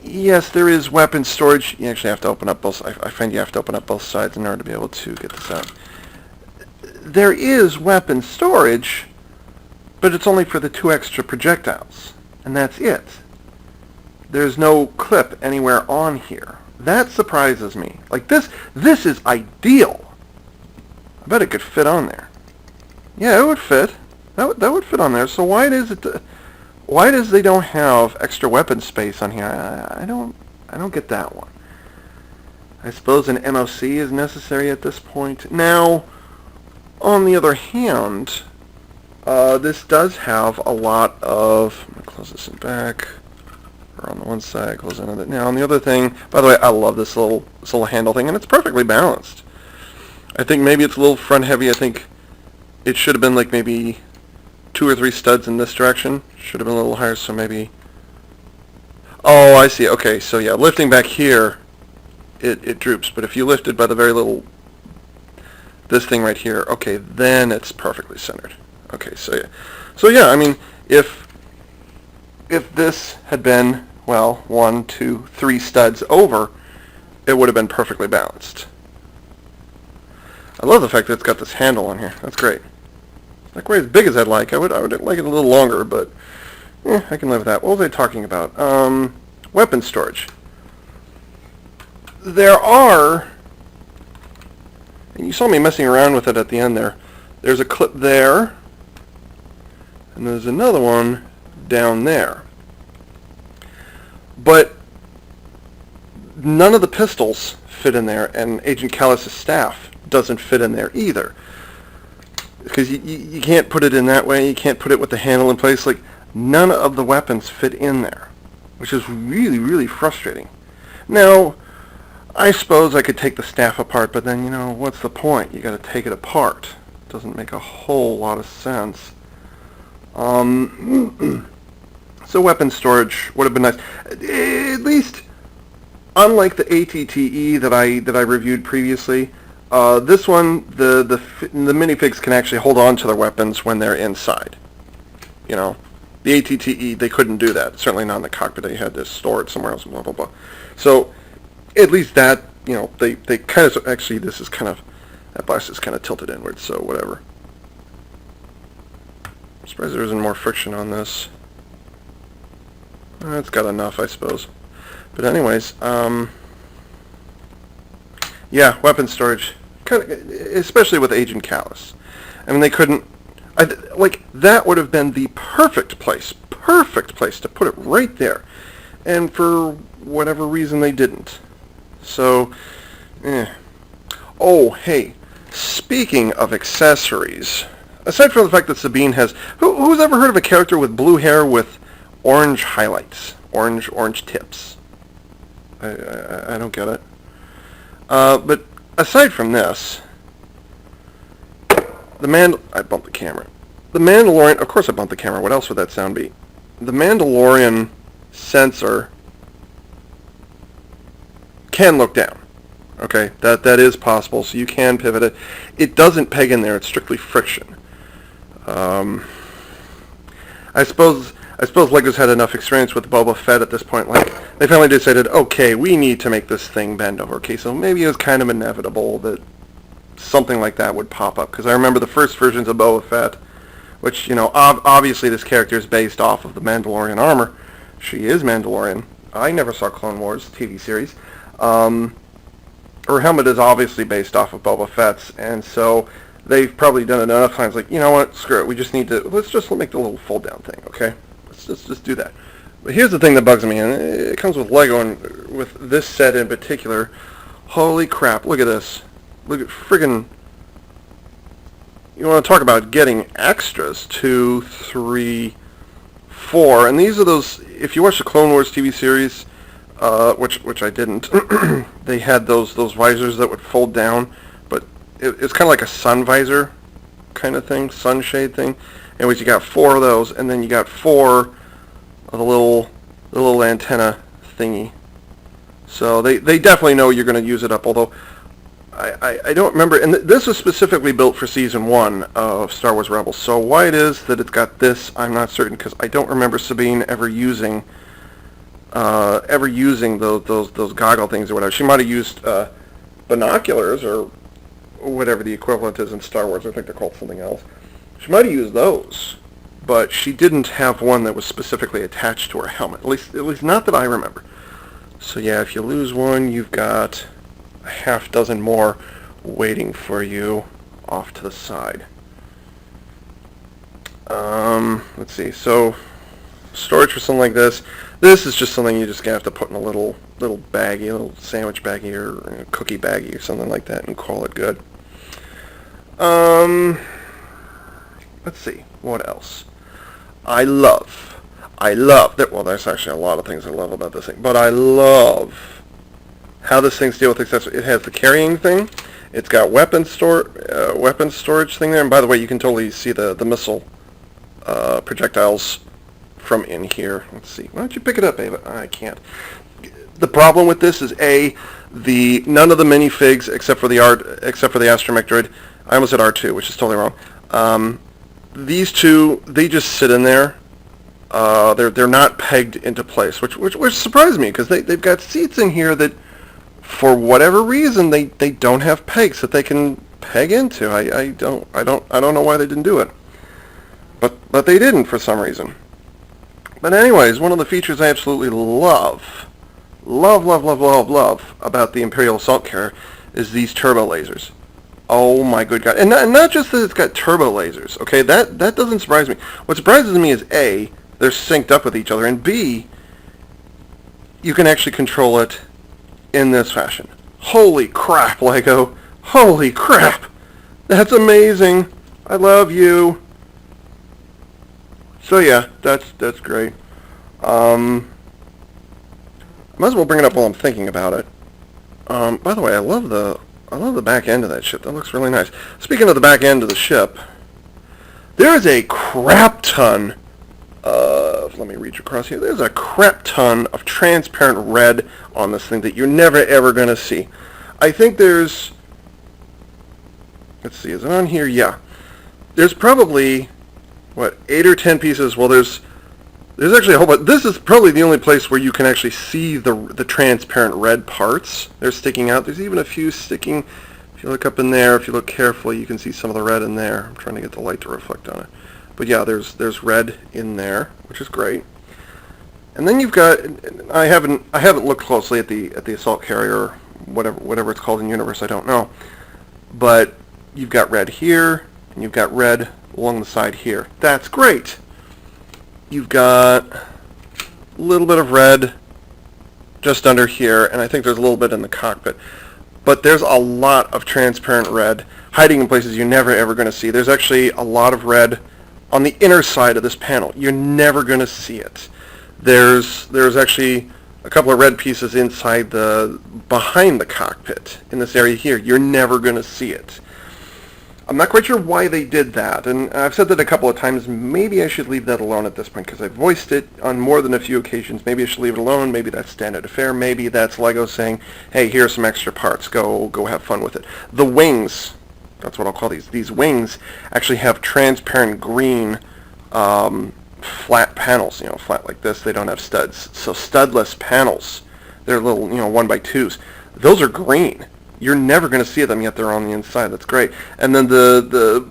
yes, there is weapon storage. You actually have to open up both. I find you have to open up both sides in order to be able to get this out. There is weapon storage, but it's only for the 2 extra projectiles, and that's it. There's no clip anywhere on here. That surprises me. Like, this is ideal. I bet it could fit on there. Yeah, it would fit. That would fit on there. So why does they don't have extra weapon space on here? I don't get that one. I suppose an MOC is necessary at this point. Now, on the other hand, this does have a lot of... Let me close this in back. Or on the one side, close another. Now on the other thing, by the way, I love this little handle thing, and it's perfectly balanced. I think maybe it's a little front heavy. I think it should have been like maybe 2 or 3 studs in this direction. Should have been a little higher, so maybe... Oh, I see. Okay, so yeah, lifting back here, it droops. But if you lift it by the very little, this thing right here, okay, then it's perfectly centered. Okay, so yeah, I mean, if this had been, well, 1, 2, 3 studs over, it would have been perfectly balanced. I love the fact that it's got this handle on here. That's great. It's not quite as big as I'd like. I would like it a little longer, but I can live with that. What was I talking about? Weapon storage. There are, and you saw me messing around with it at the end there. There's a clip there, and there's another one down there. But none of the pistols fit in there, and Agent Callis' staff doesn't fit in there either. Because you can't put it in that way, you can't put it with the handle in place. Like, none of the weapons fit in there, which is really, really frustrating. Now, I suppose I could take the staff apart, but then, what's the point? You got to take it apart. It doesn't make a whole lot of sense. So weapon storage would have been nice. At least, unlike the ATTE that I reviewed previously, this one, the minifigs can actually hold on to their weapons when they're inside. The ATTE, they couldn't do that. Certainly not in the cockpit. They had to store it somewhere else, blah, blah, blah. So, at least that, they kind of, actually, this is kind of, that blast is kind of tilted inwards, so whatever. I'm surprised there isn't more friction on this. It's got enough, I suppose. But anyways, yeah, weapon storage, especially with Agent Callis. I mean, they couldn't, that would have been the perfect place to put it right there. And for whatever reason, they didn't. So, Oh, hey, speaking of accessories, aside from the fact that Sabine has, who's ever heard of a character with blue hair with orange highlights, orange tips? I don't get it. But aside from this, I bumped the camera. The Mandalorian, of course I bumped the camera, what else would that sound be? The Mandalorian sensor can look down. Okay, that is possible, so you can pivot it. It doesn't peg in there, it's strictly friction. I suppose Legos had enough experience with Boba Fett at this point, like, they finally decided, okay, we need to make this thing bend over. Okay, so maybe it was kind of inevitable that something like that would pop up, because I remember the first versions of Boba Fett, which, obviously this character is based off of the Mandalorian armor. She is Mandalorian. I never saw Clone Wars TV series. Her helmet is obviously based off of Boba Fett's, and so they've probably done it enough times, like, you know what, screw it, we just need to, let's just make the little fold-down thing, okay? Let's just do that. But here's the thing that bugs me, and it comes with Lego, and with this set in particular. Holy crap, look at this. Look at friggin', you want to talk about getting extras, 2, 3, 4, and these are those, if you watch the Clone Wars TV series, which I didn't, they had those visors that would fold down, but it's kind of like a sun visor kind of thing, sunshade thing. Anyways, you got 4 of those, and then you got 4 of the little antenna thingy. So they definitely know you're going to use it up, although I don't remember, and this was specifically built for Season 1 of Star Wars Rebels, so why it is that it's got this, I'm not certain, because I don't remember Sabine ever using those goggle things or whatever. She might have used binoculars or whatever the equivalent is in Star Wars. I think they're called something else. She might have used those, but she didn't have one that was specifically attached to her helmet. At least not that I remember. So yeah, if you lose one, you've got a half dozen more waiting for you off to the side. Let's see. So storage for something like this. This is just something you just have to put in a little baggie, a little sandwich baggie or a cookie baggie or something like that and call it good. Let's see, what else? I love I love that. Well, there's actually a lot of things I love about this thing, but I love how this thing's deal with accessories. It has the carrying thing. It's got weapon storage thing there. And by the way, you can totally see the missile projectiles from in here. Let's see. Why don't you pick it up, Ava? I can't. The problem with this is none of the minifigs except for the astromech droid. I almost said R2, which is totally wrong. These two, they just sit in there. They're not pegged into place, which surprised me because they've got seats in here that, for whatever reason, they don't have pegs that they can peg into. I don't know why they didn't do it, but they didn't for some reason. But anyways, one of the features I absolutely love about the Imperial assault carrier is these turbo lasers. Oh my good God. And not just that it's got turbo lasers, okay? That doesn't surprise me. What surprises me is A, they're synced up with each other, and B, you can actually control it in this fashion. Holy crap, Lego. Holy crap. That's amazing. I love you. So yeah, that's great. I might as well bring it up while I'm thinking about it. By the way, I love the back end of that ship. That looks really nice. Speaking of the back end of the ship, there is a crap ton of, let me reach across here. There's a crap ton of transparent red on this thing that you're never ever going to see. I think there's, let's see, is it on here? Yeah. There's probably, 8 or 10 pieces. Well, there's actually a whole bunch. This is probably the only place where you can actually see the transparent red parts. They're sticking out. There's even a few sticking. If you look up in there, if you look carefully, you can see some of the red in there. I'm trying to get the light to reflect on it. But yeah, there's red in there, which is great. And then you've got, I haven't looked closely at the assault carrier, whatever it's called in universe, I don't know. But you've got red here, and you've got red along the side here. That's great. You've got a little bit of red just under here, and I think there's a little bit in the cockpit. But there's a lot of transparent red hiding in places you're never ever going to see. There's actually a lot of red on the inner side of this panel. You're never going to see it. There's actually a couple of red pieces inside behind the cockpit in this area here. You're never going to see it. I'm not quite sure why they did that, and I've said that a couple of times. Maybe I should leave that alone at this point, because I've voiced it on more than a few occasions. Maybe I should leave it alone. Maybe that's standard affair. Maybe that's Lego saying, hey, here's some extra parts. Go have fun with it. The wings, that's what I'll call these. These wings actually have transparent green flat panels, flat like this. They don't have studs. So studless panels. They're little, 1x2s. Those are green. You're never going to see them, yet they're on the inside. That's great. And then the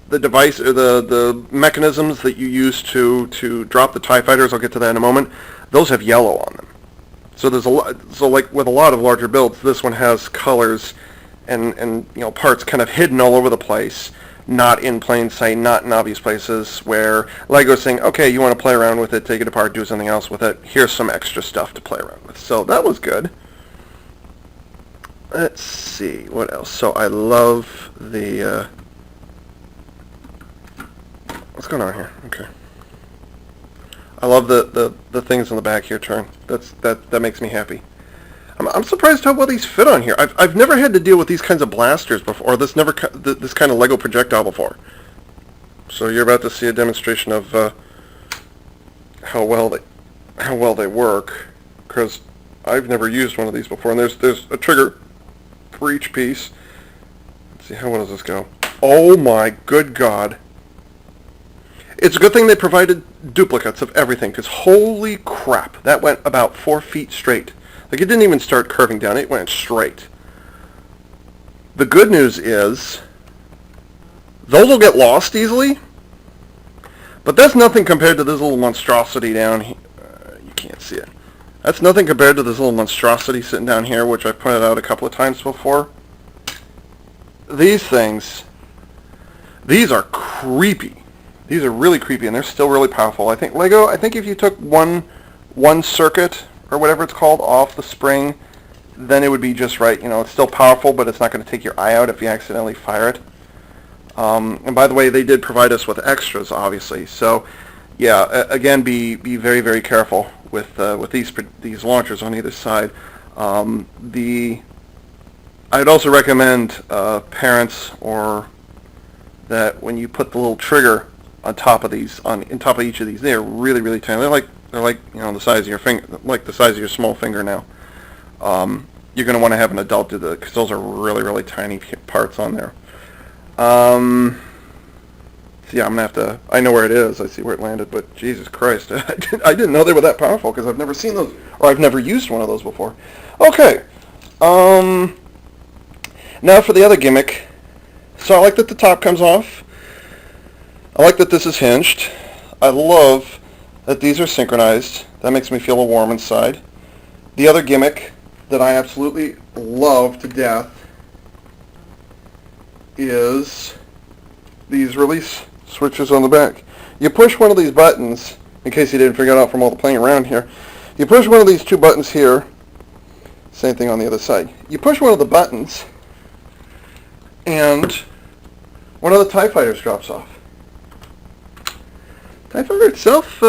device, or the mechanisms that you use to drop the TIE fighters, I'll get to that in a moment, those have yellow on them. So there's a lot. So like with a lot of larger builds, this one has colors and parts kind of hidden all over the place, not in plain sight, not in obvious places, where Lego's saying, okay, you want to play around with it, take it apart, do something else with it. Here's some extra stuff to play around with. So that was good. Let's see, what else? So I love the, what's going on here? Okay. I love the things on the back here turn. That makes me happy. I'm surprised how well these fit on here. I've never had to deal with these kinds of blasters before, or this kind of Lego projectile before. So you're about to see a demonstration of how well they work, because I've never used one of these before. And there's a trigger for each piece. Let's see, how well does this go? Oh my good God. It's a good thing they provided duplicates of everything, because holy crap, that went about 4 feet straight. Like, it didn't even start curving down, it went straight. The good news is, those will get lost easily, but that's nothing compared to this little monstrosity down here. You can't see it. That's nothing compared to this little monstrosity sitting down here, which I've pointed out a couple of times before. These things, these are creepy. These are really creepy, and they're still really powerful. I think if you took one circuit, or whatever it's called, off the spring, then it would be just right. It's still powerful, but it's not going to take your eye out if you accidentally fire it. And by the way, they did provide us with extras, obviously. So Yeah, again, be very very careful with these launchers on either side. The I'd also recommend parents or that when you put the little trigger on top of these on top of each of these, they're really really tiny. They're like the size of your finger, like the size of your small finger now. You're going to want to have an adult do that because those are really really tiny parts on there. Um, so yeah, I'm gonna have to. I know where it is. I see where it landed, but Jesus Christ, I didn't know they were that powerful because I've never seen those or I've never used one of those before. Okay. Um, Now for the other gimmick. So I like that the top comes off. I like that this is hinged. I love that these are synchronized. That makes me feel a warm inside. The other gimmick that I absolutely love to death is these release switches on the back. You push one of these buttons, in case you didn't figure it out from all the playing around here. You push one of these two buttons here. Same thing on the other side. You push one of the buttons, and one of the TIE fighters drops off. TIE fighter itself,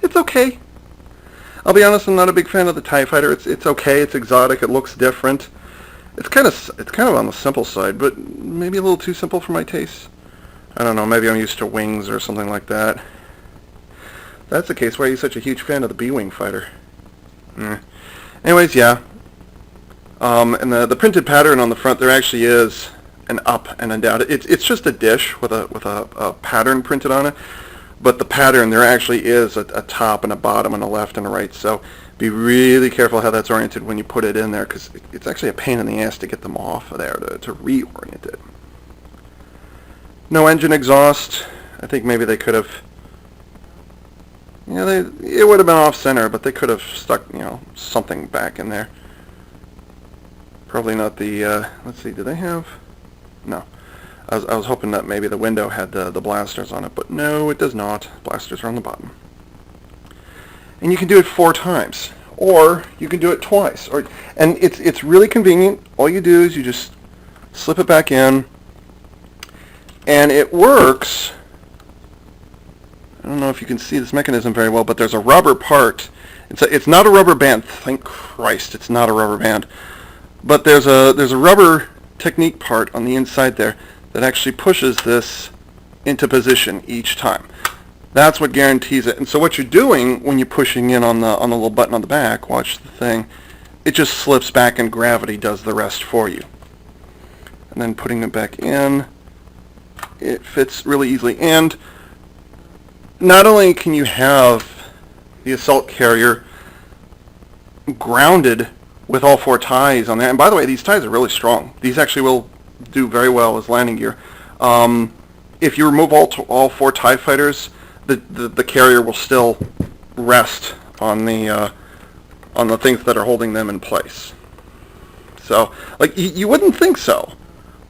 it's okay. I'll be honest, I'm not a big fan of the TIE fighter. It's okay. It's exotic. It looks different. It's kind of on the simple side, but maybe a little too simple for my taste. I don't know. Maybe I'm used to wings or something like that. If that's the case, why are you such a huge fan of the B-wing fighter? Anyways, yeah. And the printed pattern on the front, there actually is an up and a down. It's just a dish with a pattern printed on it. But the pattern, there actually is a top and a bottom and a left and a right. So be really careful how that's oriented when you put it in there, because it's actually a pain in the ass to get them off of there, to reorient it. No engine exhaust. I think maybe they could have, it would have been off center, but they could have stuck, something back in there. Probably not the, let's see, do they have? No. I was hoping that maybe the window had the blasters on it, but no, it does not. Blasters are on the bottom. And you can do it 4 times, or you can do it twice. And it's really convenient. All you do is you just slip it back in, and it works. I don't know if you can see this mechanism very well, but there's a rubber part. It's not a rubber band. Thank Christ, it's not a rubber band. But there's a rubber technique part on the inside there that actually pushes this into position each time. That's what guarantees it. And so what you're doing when you're pushing in on the little button on the back, watch the thing, it just slips back and gravity does the rest for you. And then putting it back in, it fits really easily. And not only can you have the assault carrier grounded with all 4 ties on there, and by the way, these ties are really strong. These actually will do very well as landing gear. If you remove all 4 TIE fighters, the carrier will still rest on the things that are holding them in place. So, like, you wouldn't think so.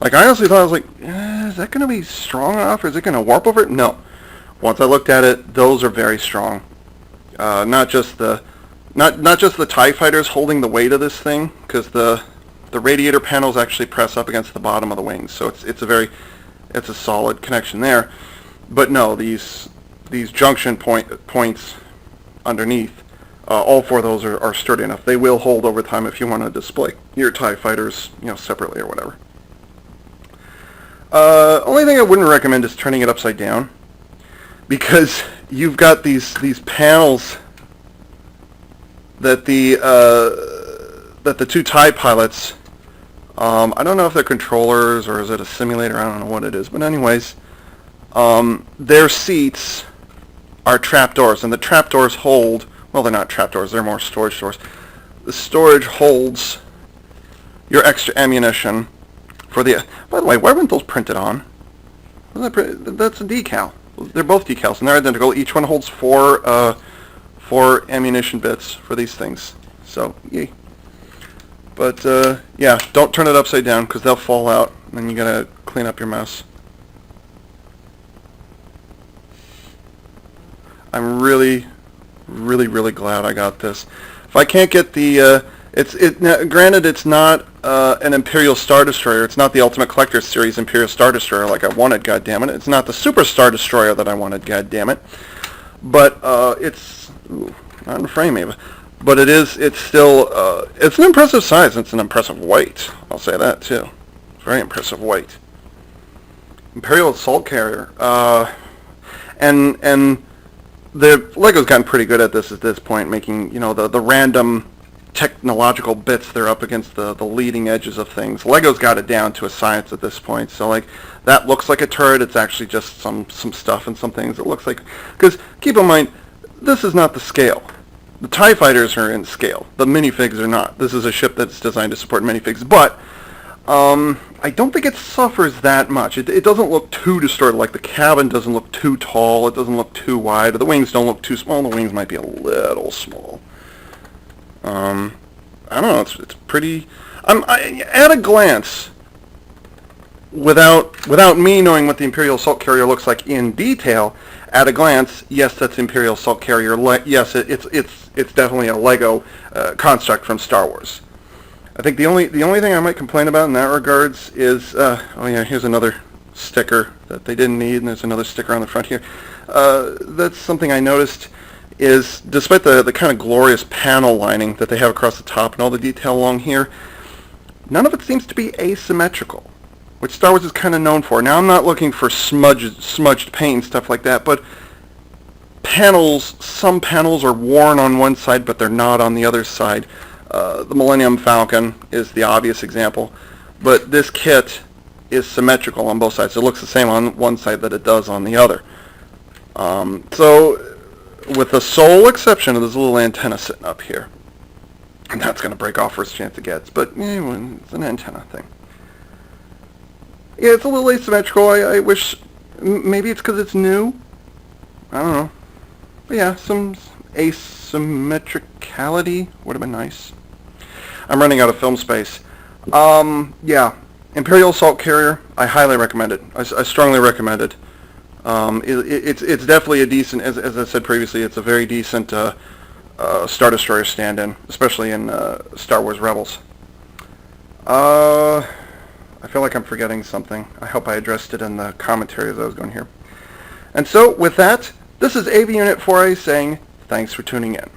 Like, I honestly thought, I was like, is that going to be strong enough, or is it going to warp over it? No. Once I looked at it, those are very strong. Not just the TIE fighters holding the weight of this thing, because the radiator panels actually press up against the bottom of the wings, so it's a solid connection there. But no, these junction points underneath, all 4 of those are sturdy enough. They will hold over time if you want to display your TIE fighters, separately or whatever. Only thing I wouldn't recommend is turning it upside down, because you've got these panels that the 2 TIE pilots, I don't know if they're controllers or is it a simulator, I don't know what it is, but anyways, their seats are trapdoors, and the trapdoors hold, well, they're not trapdoors, they're more storage doors. The storage holds your extra ammunition for the, by the way, why weren't those printed on? That's a decal. They're both decals, and they're identical. Each one holds 4 ammunition bits for these things. So, yay. But, yeah, don't turn it upside down, because they'll fall out, and then you gotta clean up your mess. I'm really, really, really glad I got this. If I can't get the, Now, granted, it's not an Imperial Star Destroyer. It's not the Ultimate Collector Series Imperial Star Destroyer like I wanted. Goddammit! It's not the Super Star Destroyer that I wanted. Goddammit! But it's not in frame even. But it is. It's still. It's an impressive size. It's an impressive weight. I'll say that too. It's very impressive weight. Imperial Assault Carrier. And the Lego's gotten pretty good at this point, making the random technological bits they're up against the leading edges of things. Lego's got it down to a science at this point. So like that looks like a turret. It's actually just some stuff and some things. It looks like, because keep in mind, this is not the scale. The TIE fighters are in scale. The minifigs are not. This is a ship that's designed to support minifigs, but I don't think it suffers that much. It doesn't look too distorted. Like the cabin doesn't look too tall. It doesn't look too wide. The wings don't look too small. The wings might be a little small. I don't know. It's pretty. At a glance, without me knowing what the Imperial Assault Carrier looks like in detail, at a glance, yes, that's the Imperial Assault Carrier. Yes, it's definitely a Lego construct from Star Wars. I think the only thing I might complain about in that regards is oh yeah, here's another sticker that they didn't need, and there's another sticker on the front here. That's something I noticed. Is despite the kind of glorious panel lining that they have across the top and all the detail along here, none of it seems to be asymmetrical, which Star Wars is kind of known for. Now, I'm not looking for smudged paint and stuff like that, but some panels are worn on one side, but they're not on the other side. The Millennium Falcon is the obvious example, but this kit is symmetrical on both sides. It looks the same on one side that it does on the other. So, with the sole exception of this little antenna sitting up here. And that's going to break off first chance it gets, but it's an antenna thing. Yeah, it's a little asymmetrical. I wish, maybe it's because it's new. I don't know. But yeah, some asymmetricality would have been nice. I'm running out of film space. Yeah, Imperial Assault Carrier, I highly recommend it. I strongly recommend it. It's definitely a decent, as I said previously, it's a very decent Star Destroyer stand-in, especially in Star Wars Rebels. I feel like I'm forgetting something. I hope I addressed it in the commentary as I was going here. And so, with that, this is AV Unit 4A saying thanks for tuning in.